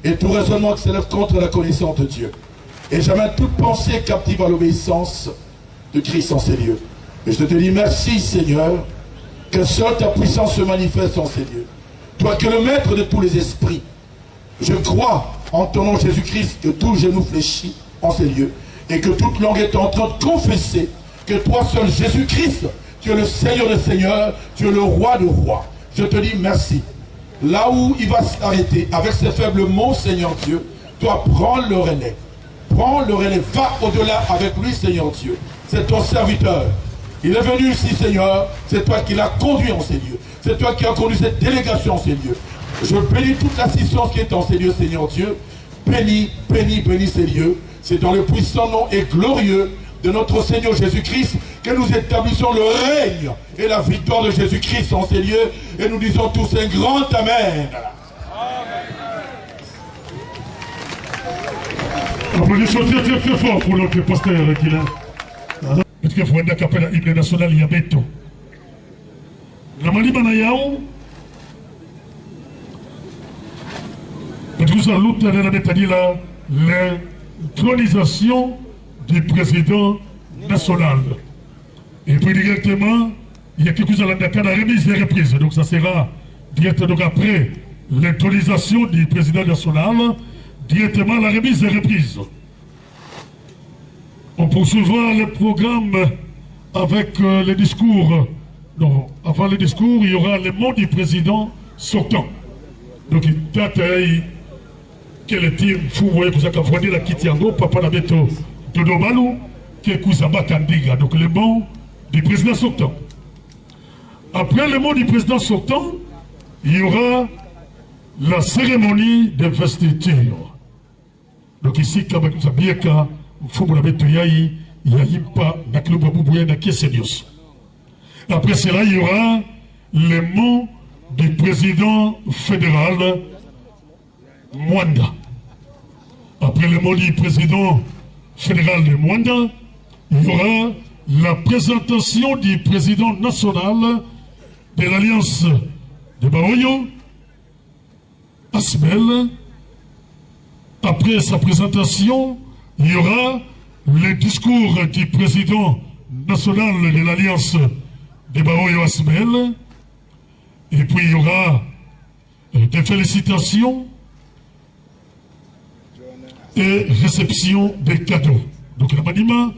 et tout raisonnement qui s'élève contre la connaissance de Dieu. Et j'amène toute pensée captive à l'obéissance de Christ en ces lieux. Et je te dis merci Seigneur, que seule ta puissance se manifeste en ces lieux. Toi qui es le maître de tous les esprits, je crois en ton nom Jésus-Christ que tout genou fléchit en ces lieux et que toute langue est en train de confesser que toi seul Jésus-Christ, tu es le Seigneur des Seigneurs, tu es le Roi de rois. Je te dis merci. Là où il va s'arrêter avec ses faibles mots, Seigneur Dieu, toi prends le relais. Prends le relais, va au-delà avec lui, Seigneur Dieu. C'est ton serviteur. Il est venu ici, Seigneur. C'est toi qui l'as conduit en ces lieux. C'est toi qui as conduit cette délégation en ces lieux. Je bénis toute l'assistance qui est en ces lieux, Seigneur Dieu. Bénis, bénis, bénis ces lieux. C'est dans le puissant nom et glorieux de notre Seigneur Jésus-Christ que nous établissons le règne et la victoire de Jésus-Christ en ces lieux. Et nous disons tous un grand Amen. Applaudissements très très fort pour notre pasteur qui est là. Parce qu'il faut un capella hymne national, il y a Beto. La Malima Nayao, parce que ça l'autre dit là, l'intronisation du président national. Et puis directement, il y a quelque chose à la remise des reprises. Donc ça sera directement donc après l'intronisation du président national, directement la remise des reprises. On poursuivra le programme avec les discours. Non, avant les discours, il y aura les mots du président sortant. Donc, il tataille quel est fou, vous voyez que ça a dit la Kitiango, Papa Nabeto Dodo Malou, qui est Kouzaba Kandiga. Donc, les mots du président sortant. Après les mots du président sortant, il y aura la cérémonie d'investiture. Donc, ici, quand vous savez que après cela, il y aura les mots du président fédéral Mwanda. Après les mots du président fédéral de Mwanda, il y aura la présentation du président national de l'Alliance de Baoyo, Asbel. Après sa présentation, il y aura le discours du président national de l'Alliance de Baoyo Asbel. Et puis il y aura des félicitations et réception des cadeaux. Donc la manima,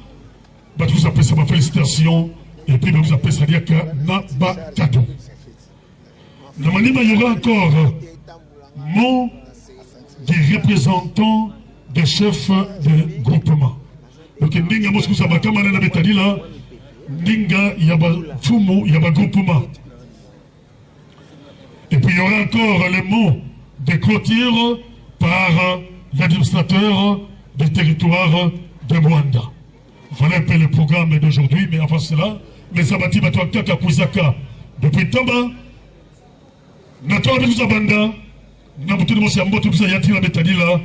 vous appelez ça ma félicitation et puis vous appelez ça dire que n'a pas cadeau. La manima, il y aura encore mot des représentants des chefs de groupement. Donc, Ndinga Moscousa Bakamana na Betadila, Ndinga Yaba Fumu Yaba groupement. Et puis il y aura encore les mots de clôture par l'administrateur du territoire de Mwanda. Voilà un peu le programme d'aujourd'hui, mais avant cela, les abattis Batouaka Kouzaka, depuis Tamba, Nathan Abdouza Nabutu Mosiambo, tout ça, Yati la Betadila,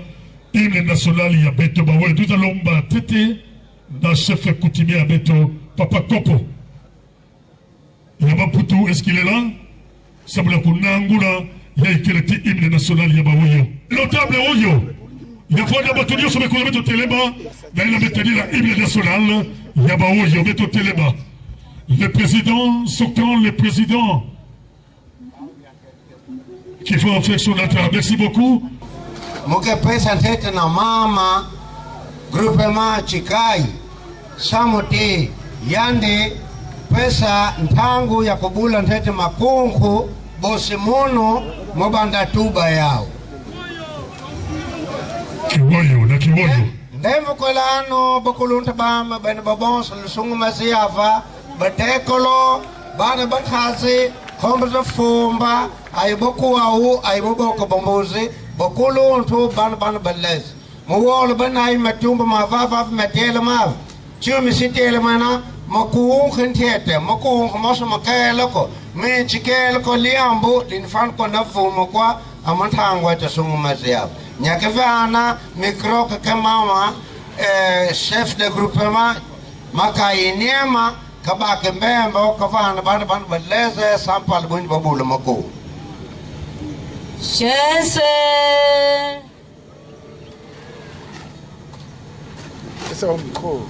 hymne national, il y a Beto Bawe, tout à l'omba, Tété, dans chef coutumier à Beto, Papa Kopo. Il y a Maputu, est-ce qu'il est là? Sabula Kunangula, il y a écrit hymne national, il y a Baoyo. Notable Oyo, il y a Fouad Abatodio sur le coup de Beto Téléba, dans la Betadila, hymne national, il y a Baoyo, Beto Téléba. Le président, sortant le président, qui fait en flexion latérale. Merci beaucoup. Muke pesa tete na mama groupement Chikai Samuti Yande pesa ntangu ya kubula tete makungu bosimono mobanda tuba yao kiwoyo na kiwoyo ndemvo kolano bokulunta bama bene babons lusungu masiava batekolo bana bathazi komba fumba aiboku au aiboko bombozi bokuluntu ban balles muwol banai matumba mavava matela mav chumi sitela mana makuun khintete makuun moso makela ko me chikela ko liambu linfan ko nafumo kwa amantangwa tasungu maziab nyakevana mikro kama chef de groupement makainema kabake mbembo kafana ban balles sampal bunj babula mako Chaise. C'est au micro.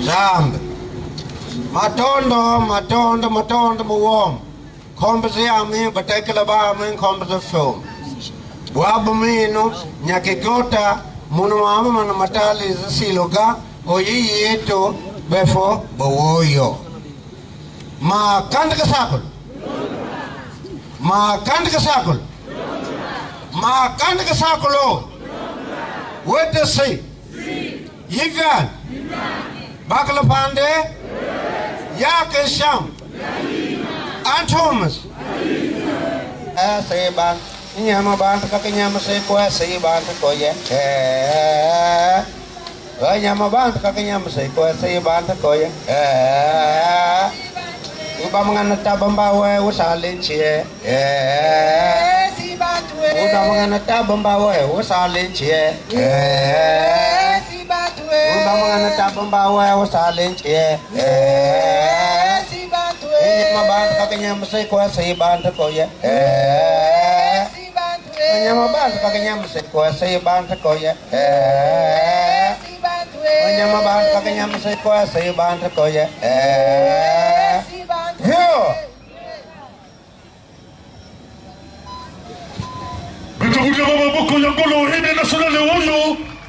Zambe. Matondo muwom. Kombazi amin batekela ba amin kombazi film. Wabu mino nyakikota munu mama mana matali siloga oyi yeto befo bawoyo. Ma kanda kasakul. Ma kanda kasakul. Ma kanda kasakulo. What does say? Yivan. Bakala Pande. Yakin Sham. Antomas. Say ban. Nyama ban kakanyama say kwa say ban koye. Nyama ban kakanyama say kwa say ban koye. Uba mangana tabamba we usalin chie. Uba mangana tabamba we usalin chie. Uba mangana tabamba we usalin chie. Nyama ban kakanyama say kwa say ban koye. Nyama ban kakanyama say kwa say ban koye. Nyama ban kakanyama say kwa say ban koye.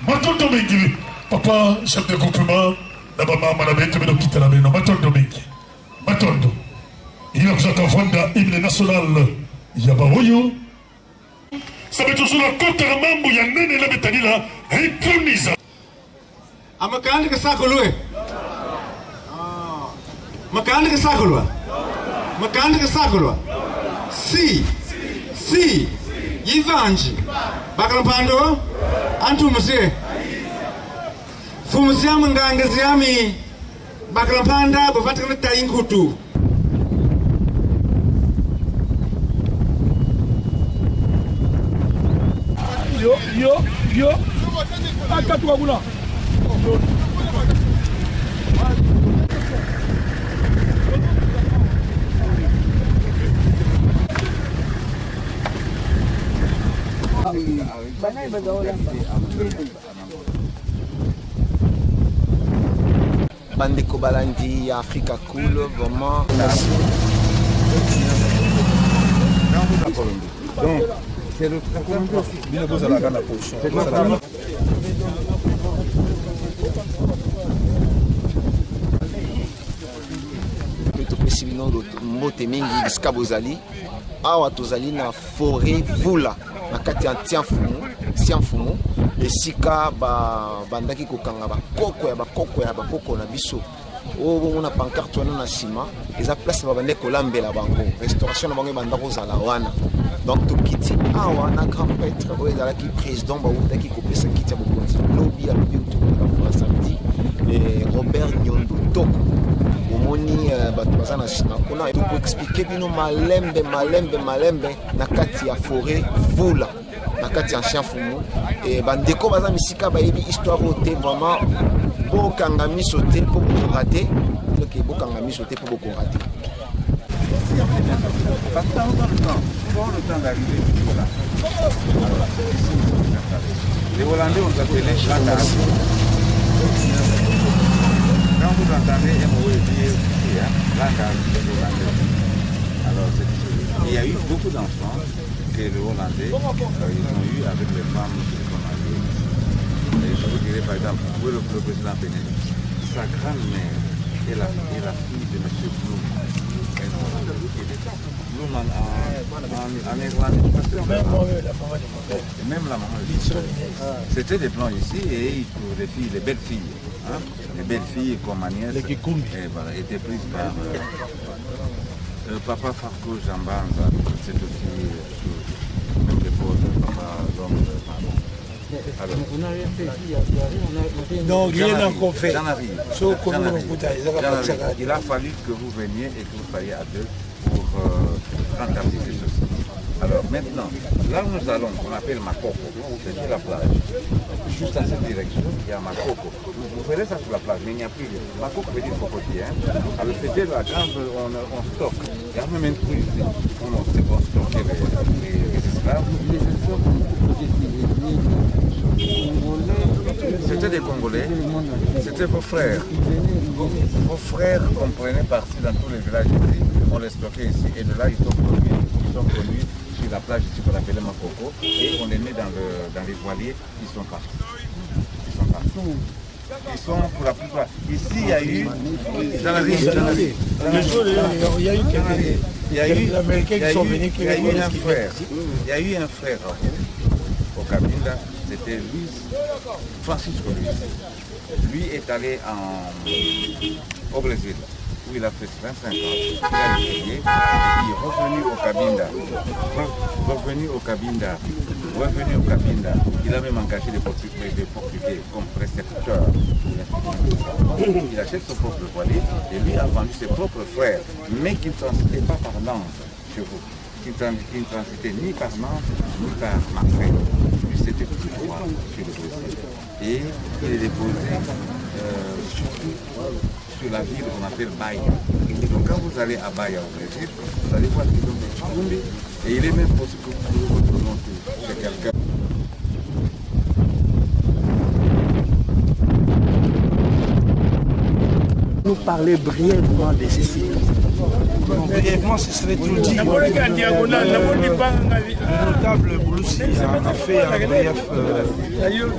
Matondo mengi. Papa, chef de groupement, Nabama Manabete Menokita Nameno, Matondo mengi. Matondo. Il y a besoin Vanda, hymne national, Yabawoyo. Ça va être sur la côte à Mambo, Yanen et la Betanila, Inconisa. Amakandi Kasakulue. Makandi Kasakulua. Makandi Kasakulua. Si. Yivanji. Bakalampando. Antumuse. Fumusiamu ngangaziami. Bakalampanda. Bafatikana tainkutu. Yo. Akatu wabula. Bandeko Balandi, Africa Cool, vraiment. Donc, c'est le topesi bino mbote mingi bisika bozali awa tozali na forêt vula na kati ya Tianfumu esika bandaki kokanga bakoko na biso oyo bomona pancarte wana na nsima eza place babande kolambela bango restauration na bango ebanda kozala wana donc tokiti awa na grand prêtre oyo ezalaki président bautaki kopesa kiti ya bokonzi lobi tokoka samedi Robert Nyondo Toko omoni bato baza na nsima kuna tokoexplike bino malembe na kati ya forêt vula na kati ya Tianfumu bandeko baza misika bayebi histoire oyo te vraiment bokanga miso te mpo bokorate bokanga miso te mpo bokorate. Les Hollandais ont appelé Landaz. Quand vous entendez Landaz, alors il y a eu beaucoup d'enfants que les Hollandais ils ont eu avec les femmes qu'on a vues. Et je vous dirais par exemple, pour le président Benet, sa grand-mère est la fille de M. Blum. Blum en Irlande, même la maman. C'était des blancs ici et ils trouvent des filles, des belles filles. Hein? Les belles filles comme Agnès étaient prises par Papa Farco Jambanza, cette fille, même les pauvres, Papa l'homme. Non, rien encore fait. Il a fallu que vous veniez et que vous soyez à deux pour rentabiliser ceci. Alors maintenant, là où nous allons, on appelle Makoko, c'est sur la plage. Juste dans cette direction, il y a Makoko. Vous verrez ça sur la plage, mais il n'y a plus de... Makoko veut dire cocotier. Alors c'était la grande, on stocke. Il y a même un truc ici, on stockait les esclaves. C'était des Congolais, c'était vos frères. Vos frères comprenaient partie dans tous les villages ici, on les stockait ici, et de là ils sont connus sur la plage ici qu'on appelait Makoko, et on les met dans les voiliers, ils sont partis. Ils sont pour la plupart. Ici il y a eu, il y a eu un frère au Cabinda, c'était Francisco Luis. Lui est allé au Brésil, où il a fait 25 ans. Il a étudié, il est revenu au Cabinda. Il a même engagé des Portugais comme précepteurs. Il achète son propre voilier et lui a vendu ses propres frères, mais qui ne transitaient pas par Nantes chez vous. Qui ne transitait ni par Nantes, ni par Marseille. Lui, c'était plus froid chez le Brésil. Et il est déposé surtout sur la ville qu'on appelle Bahia. Et donc quand vous allez à Bahia au Brésil, vous allez voir qu'ils ont des Chumbi, et il est même possible que vous trouvez votre nom chez quelqu'un. Nous parler brièvement de ceci. Brièvement, ce serait tout dit. Le notable Bouloussi a fait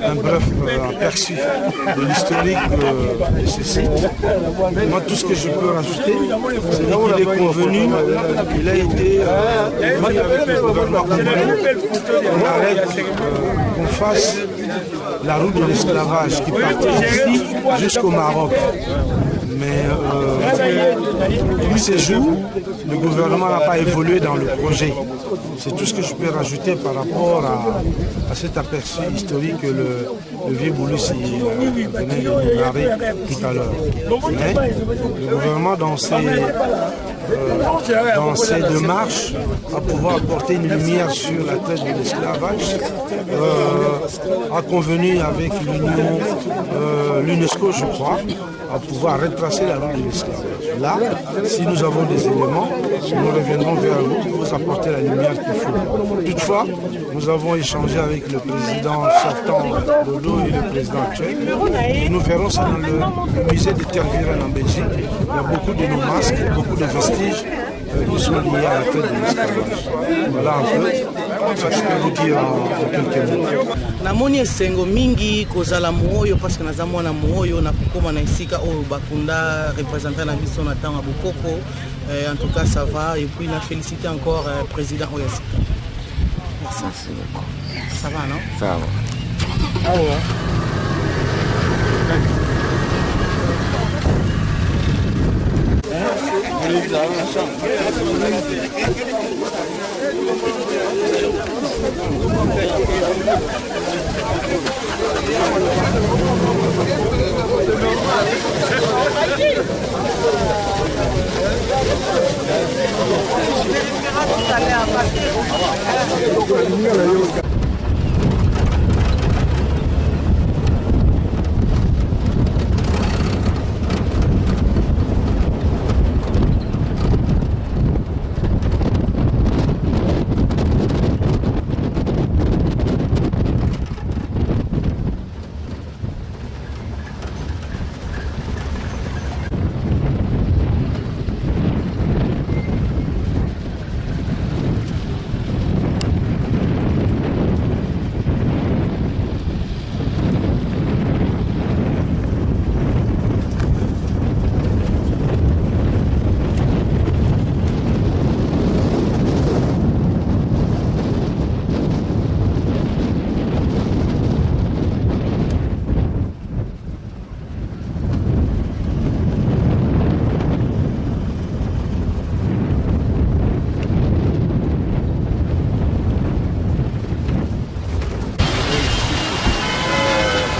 un bref aperçu de l'historique de ce site. Moi, tout ce que je peux rajouter, c'est qu'il est convenu, il a été dit avec le gouvernement congolais qu'on arrête, qu'on fasse la route de l'esclavage qui partait ici jusqu'au Maroc. Mais depuis ces jours, le gouvernement n'a pas évolué dans le projet. C'est tout ce que je peux rajouter par rapport à cet aperçu historique que le vieux Bouloussi venait de nous narrer tout à l'heure. Mais le gouvernement, dans ses démarches à pouvoir apporter une lumière sur la traite de l'esclavage, a convenu avec l'UNESCO, je crois, à pouvoir retracer la route de l'esclavage. Là, si nous avons des éléments, nous reviendrons vers vous pour vous apporter la lumière qu'il faut. Toutefois, nous avons échangé avec le président sortant Dodo et le président actuel. Et nous verrons ça dans le musée de Tervuren en Belgique. Il y a beaucoup de nos masques, beaucoup de vestiges qui sont liés à la traite de l'esclavage. Voilà un peu ce que je peux vous dire en quelques mots. Namoni esengo mingi kozala moyo parce que naza mwana moyo na kokoma na esika oyo bakunda représentant na biso na tanga bokoko. En tout cas ça va et puis na féliciter encore président Oyasi. Merci beaucoup. Ça va non? Ça va. Ah ouais.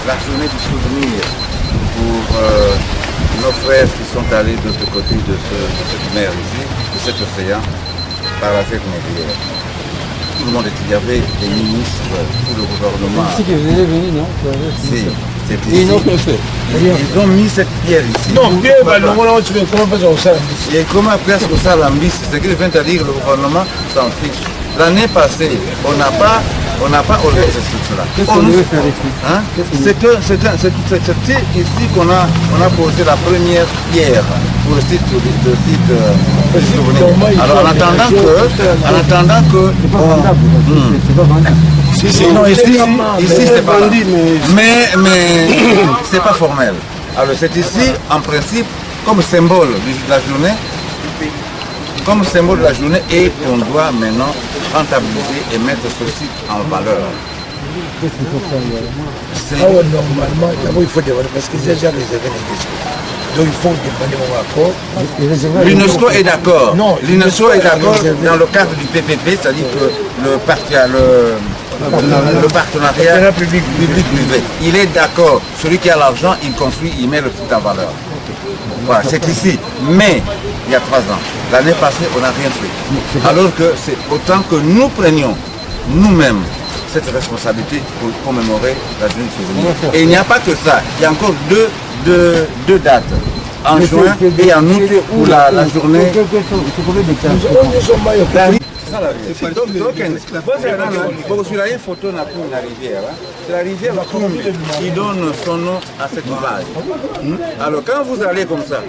La journée du souvenir pour nos frères qui sont allés de l'autre côté de cette mer ici, de cet océan, par la Terre Négrière. tout le monde était, il y avait des ministres, tout le gouvernement. C'est que vous êtes venu, non? Si, c'est Et ils n'ont que fait. Ils ont mis cette pierre ici. Non, bien, tu veux comment faire ça? Et comment presque ça l'ambis, c'est qu'il vient à dire que le gouvernement s'en fiche. L'année passée, on n'a pas enlevé cette structure-là. Qu'est-ce qu'on devait faire ici? C'est ici qu'on a posé la première pierre pour le site du souvenir. Alors en attendant que... C'est pas vendable. Non, ici c'est pas là. Mais c'est pas formel. Alors c'est ici, en principe, comme symbole de la journée, et on doit maintenant rentabiliser et mettre ceci en valeur. Qu'est-ce qu'il faut faire? Normalement, d'abord il faut demander parce qu'ils ont déjà réservé l'UNESCO. Donc il faut demander mon accord. L'UNESCO est d'accord. L'UNESCO est d'accord dans le cadre du PPP, c'est-à-dire que le partenariat public-privé. Il est d'accord. Celui qui a l'argent, il construit, il met le tout en valeur. Voilà, c'est ici. Mais, il y a 3 ans, l'année passée, on n'a rien fait. Alors que c'est autant que nous prenions nous-mêmes cette responsabilité pour commémorer la journée de souvenir. Et il n'y a pas que ça. Il y a encore deux dates. En juin et en août pour la journée. Sur la photo, on a pris une rivière. C'est la rivière qui donne son nom à cette plage. Alors quand vous allez comme ça,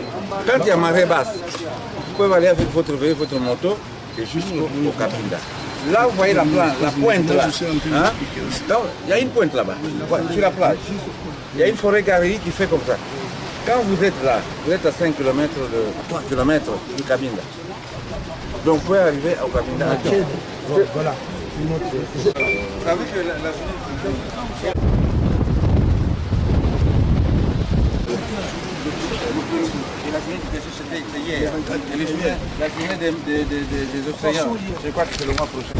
quand il y a marée basse, vous pouvez aller avec votre vélo, votre moto et jusqu'au Cabinda. Là, vous voyez la pointe là. Donc, il y a une pointe là-bas, sur la plage. Il y a une forêt garrie qui fait comme ça. Quand vous êtes là, vous êtes à 3 km du Cabinda. Donc vous pouvez arriver au Cabinda. Voilà. Vous savez que la c'était hier. La journée des océans, je crois que c'est le mois prochain.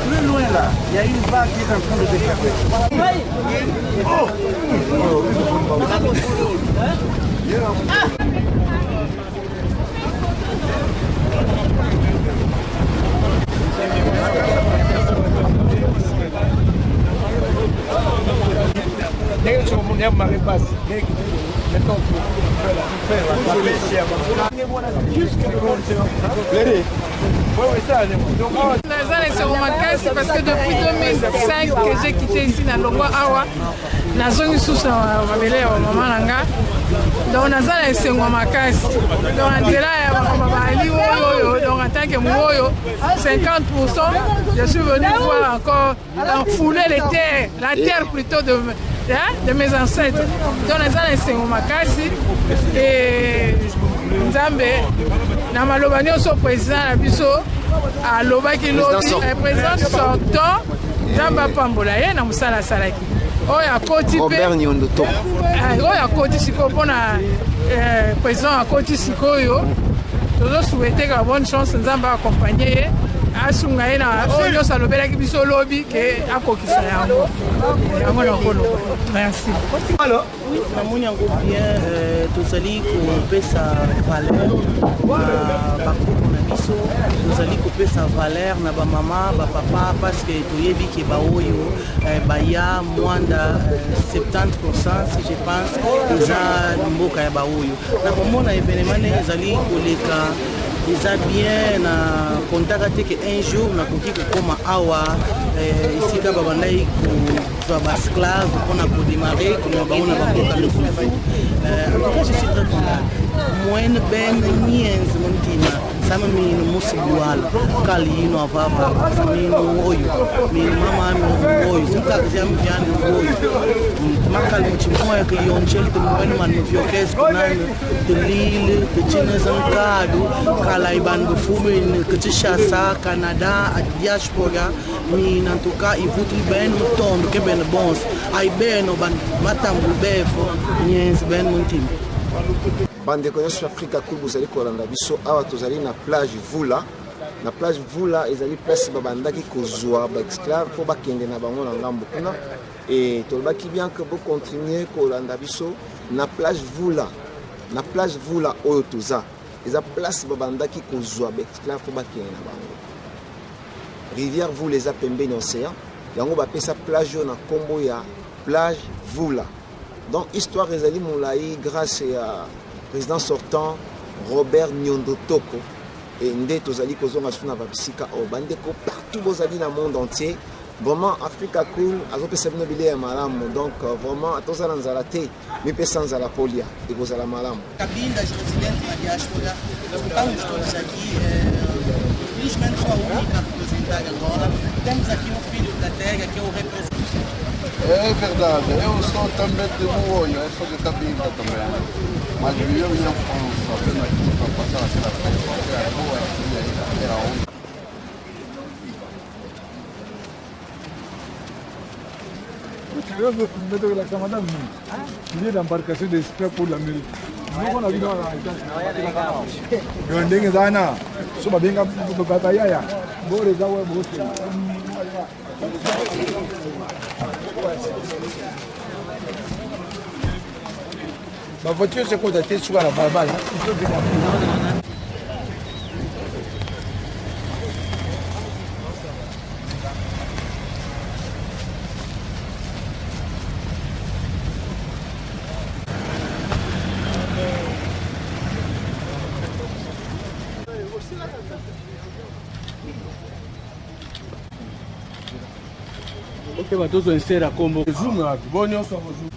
Plus loin là, il y a une vague qui est en train de déclarer. Parce que depuis 2005 que j'ai quitté ici dans Longwa Awa, na zongi susa mabele wa mama nanga. Donc nazala esengwa makasi. Donc andela ya babali oyo donc en tant que moyo 50% je suis venu voir encore fouler les terres, la terre plutôt de mes ancêtres. Donc nazala esengwa makasi et Nzambe na maloba nyonso président na biso alobaki lobi président sortant Nzambe pambola ye na musala salaki oyo akoti Robert Nyondo to oyo akoti sikoyo mpona président akoti sikoyo tozosouhaite ka bonne chance Nzambe accompagne ye asunga ye na oyo nyonso alobelaki biso lobi ke akokisa yango nakoloba merci. namoni yango bien tozali kopesa valeur bakoko na biso tozali kopesa valeur na bamama bapapa parce que toyebi ke baoyo baya mwanda 70% si je pense eza mboka ya baoyo na komona événement nde ezali koleka eza bien na kontaka te ke un jour nakoki kokoma awa esika babandai kozwa basclave mpona kodémarre koloma bango na bamboka mosusu en tout cas je suis très content moen ben niens montina sama mino musibuala kalino avava mino oyo mino mama mino oyo sinta kazia mviani oyo makal muchimoya ke yonchel te moen man viokes kunani de lille de chinezankadu kala iban bufume que chassa Canada a diaspora min en tout cas il voudrait ben tombe que ben bons ai ben ban matambu befo niens ben montim bandeko nyonso Afrika kulu bozali kolanda biso awa tozali na plage Vula. Na plage Vula ezali place babandaki kozwa baesclave po bakende na bango na ngambo kuna et tolobaki bien que bo continuer kolanda biso na plage Vula. Na plage Vula oyo toza eza place babandaki kozwa baesclave po bakende na bango. Rivière Vula eza pembeni océan yango bapesa plage oyo na kombo ya plage Vula. Donc histoire ezali molai grâce à président sortant Robert Nyondo Toko et nde tozali kozonga suna babisika o bandeko partout bozali na monde entier. Vraiment Africa cool azopesa bino bile ya malamu donc vraiment atozala nzala te mipesa nzala polia ekozala malamu. Kabinda president na diaspora estamos todos aqui infelizmente só a única representada agora. Temos aqui um filho da terra que é o representante. É verdade, eu sou também de Muoio, eu sou de Cabinda também. Mas eu ia França, vendo aqui para passar aquela festa, porque a rua era onde. Eu vou meter aquela camada minha. Il est l'embarcation d'esprit pour l'Amérique. Nous on a vu dans la Gandeng Zana, Suba Benga Bataya, Borezawa Bosse. Ma voiture s'est contatée sur la balle. Ok, batozo insera kombo. Zoom là, bon nyonso zoom.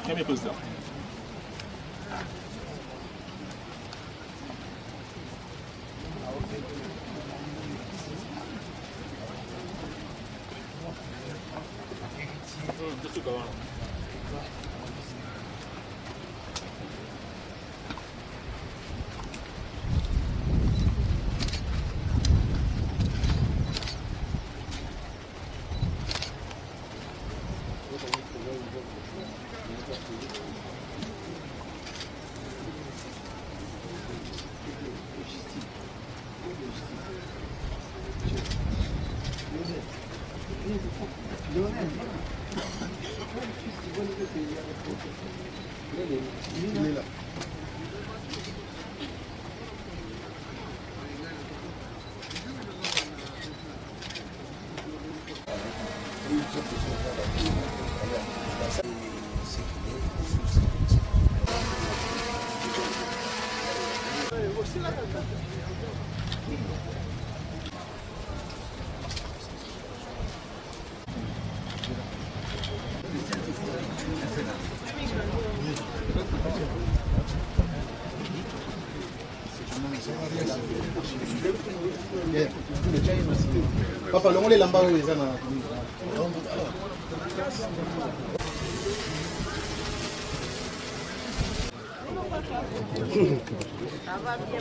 Premier président. Papa, le monde est là-bas, les gens. Ça va bien,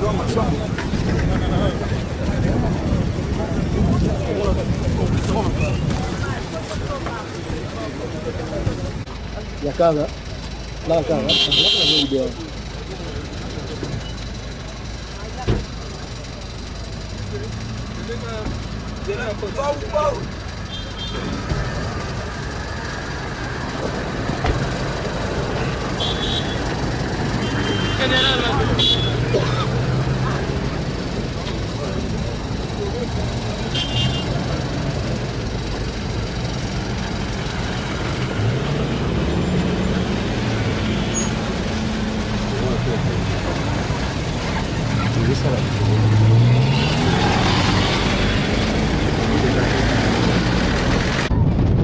Vamos. cara. Lá, cara. Lá, cara.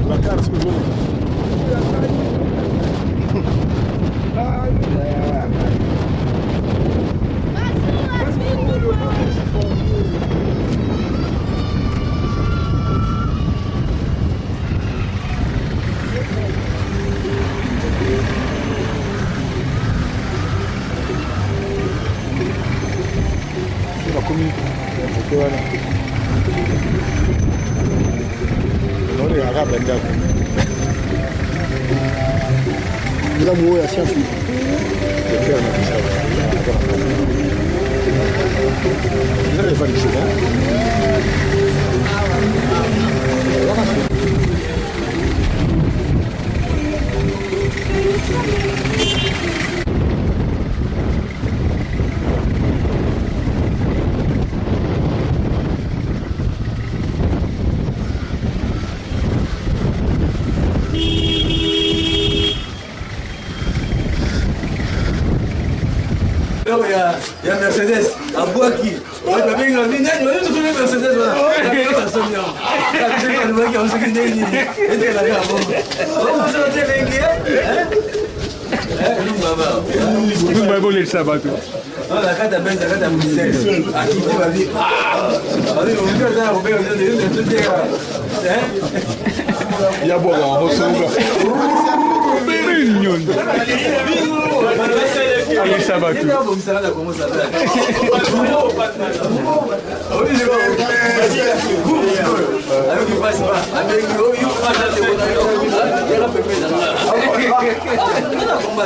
La cara, excusez-moi. La commune. Voilà. Non, les Arabes, les gars. Nous avons eu la science. Vous avez pas les choses, ya Mercedes abwaki babenga minani wale tu kuna Mercedes wala personne ya kabisa kwa sababu ndio nini ndio la kama wao sio tena ingia Nous m'avons les sabato. la kata benza kata msele akiti babi babi on peut dans Robert de tout Ya boga hosoga. Mignon. Allez sabato.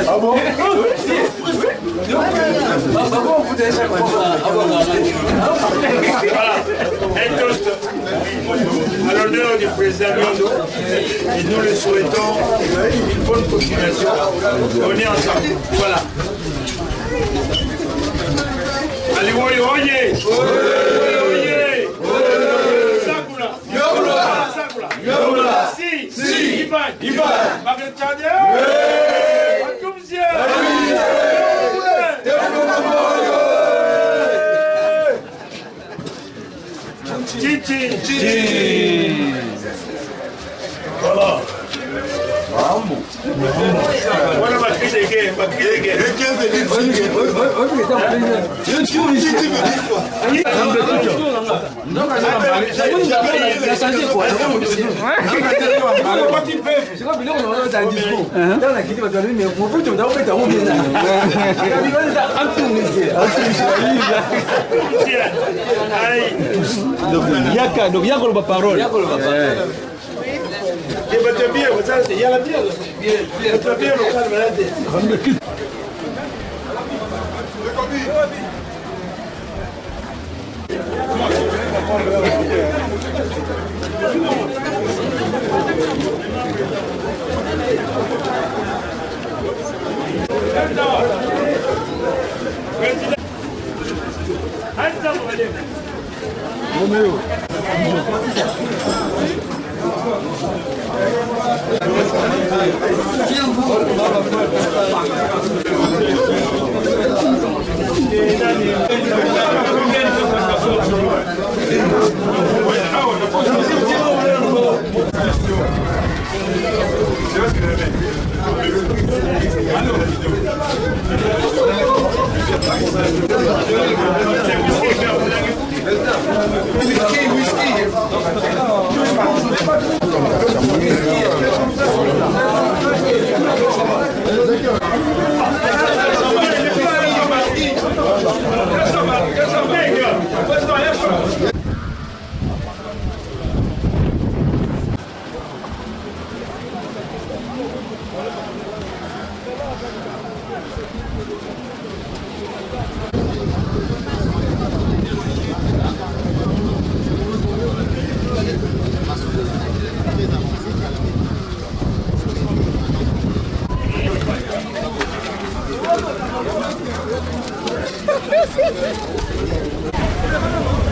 Ah bon? Voilà, un toast à l'honneur du président Yondo et nous le souhaitons une bonne continuation. On est ensemble. Voilà. Allez, oye, oye! Oye! Sakula! Yola! Sakula! Yola! Si! Ivan! Bagretade! Bakumzia! Titi! Voilà! Vamos! Voilà ma crise de guerre, ma crise de guerre. Donc, yako la parole. Il va te bien, il y a la bière. Il va te bien, le Romeo.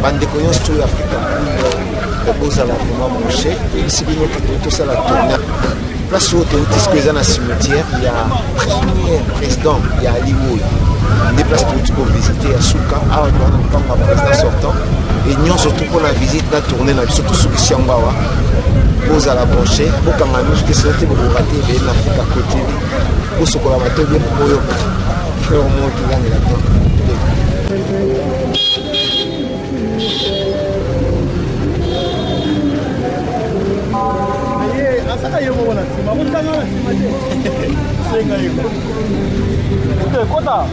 bandeko nyonso oyo Africa Cool bozala vraiment branché toyebisi bino tosala tourner place oyo touti siko eza na cimetière ya premier président ya Aliwoyi nde place touti kovisite ya suka awa towana mpango ya président sortant e nyonso to mpona visite na tourner na biso tosukisi yango awa bozala branché bokanga nyonso te sino te bokoka te ebele na Africa Cool TV bosokola bato bien boyoka frère mo tozangela to Saka yo mo na sima mo tanga na sima je. Senga yo. Okay, kota.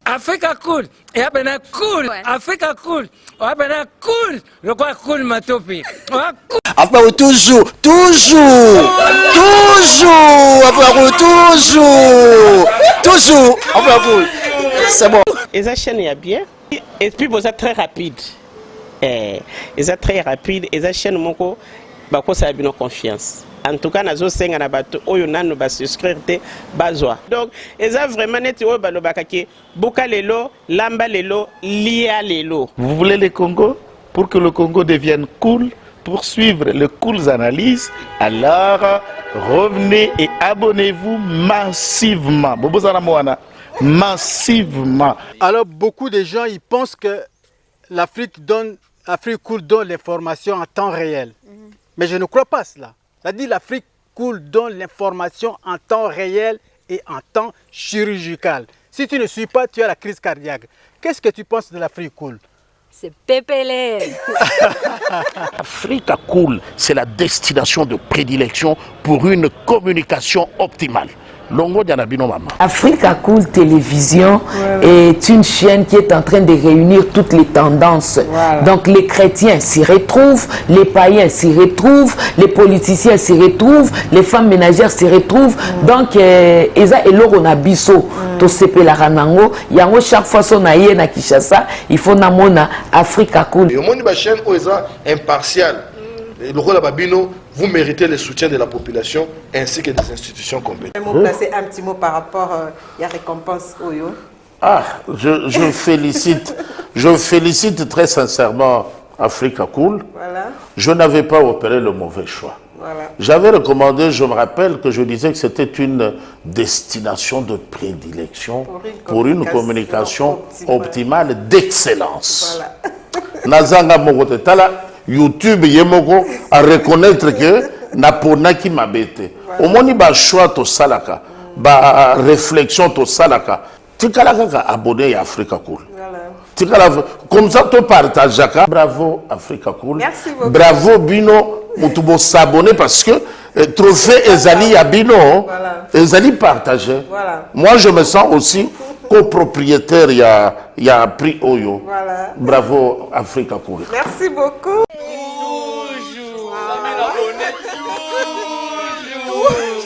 Africa Cool, et abena cool, Africa Cool, abena cool, le quoi cool matopi. Enfin, toujours, enfin, toujours, enfin, c'est bon. Et ça chaîne est bien, et puis vous êtes très rapide. Et ça très rapide, et ça chaîne mon co, bah quoi ça a bien confiance. En tout cas, nazo senga na bato oyo nanu ba souscrire te bazwa. Donc, eza vraiment neti oyo balobakaki buka lelo, lamba lelo, lia lelo. Vous voulez le Congo pour que le Congo devienne cool, pour suivre les cool analyses, alors revenez et abonnez-vous massivement. Bobozala Moana, massivement. Alors beaucoup de gens ils pensent que l'Afrique Cool donne l'information en temps réel. Mais je ne crois pas cela. C'est-à-dire l'Afrique Cool donne l'information en temps réel et en temps chirurgical. Si tu ne suis pas, tu as la crise cardiaque. Qu'est-ce que tu penses de l'Afrique Cool? C'est pépélé. Africa Cool, c'est la destination de prédilection pour une communication optimale. Africa Cool Télévision est une chaîne qui est en train de réunir toutes les tendances. Donc les chrétiens s'y retrouvent, les païens s'y retrouvent, les politiciens s'y retrouvent, les femmes ménagères s'y retrouvent. Donc eza eloko na biso to sepela ranango yango chaque fois son aye na Kinshasa, il faut namona Africa Cool. Et au monde de chaîne oza impartial. Le rôle de Babino, vous méritez le soutien de la population ainsi que des institutions compétentes. Placer un petit mot par rapport à la récompense Oyo. Ah, je félicite très sincèrement Africa Cool. Voilà. Je n'avais pas opéré le mauvais choix. Voilà. J'avais recommandé, je me rappelle que je disais que c'était une destination de prédilection pour une communication optimale d'excellence. Voilà. Nazanga Mogote Tala. YouTube yemoko à reconnaître que napona qui m'abete. Au moins ba choix to salaka, ba réflexion to salaka. Tikala kaka abonné à Africa Cool. Tikala comme ça to partage jaka. Bravo Africa Cool. Merci beaucoup. Bravo Bino, mutubo s'abonner parce que trophée Ezali à Bino, Ezali partagé. Voilà. Moi je me sens aussi copropriétaire, il y a prix Oyo. Voilà. Bravo Africa Cool. Merci beaucoup. Toujours.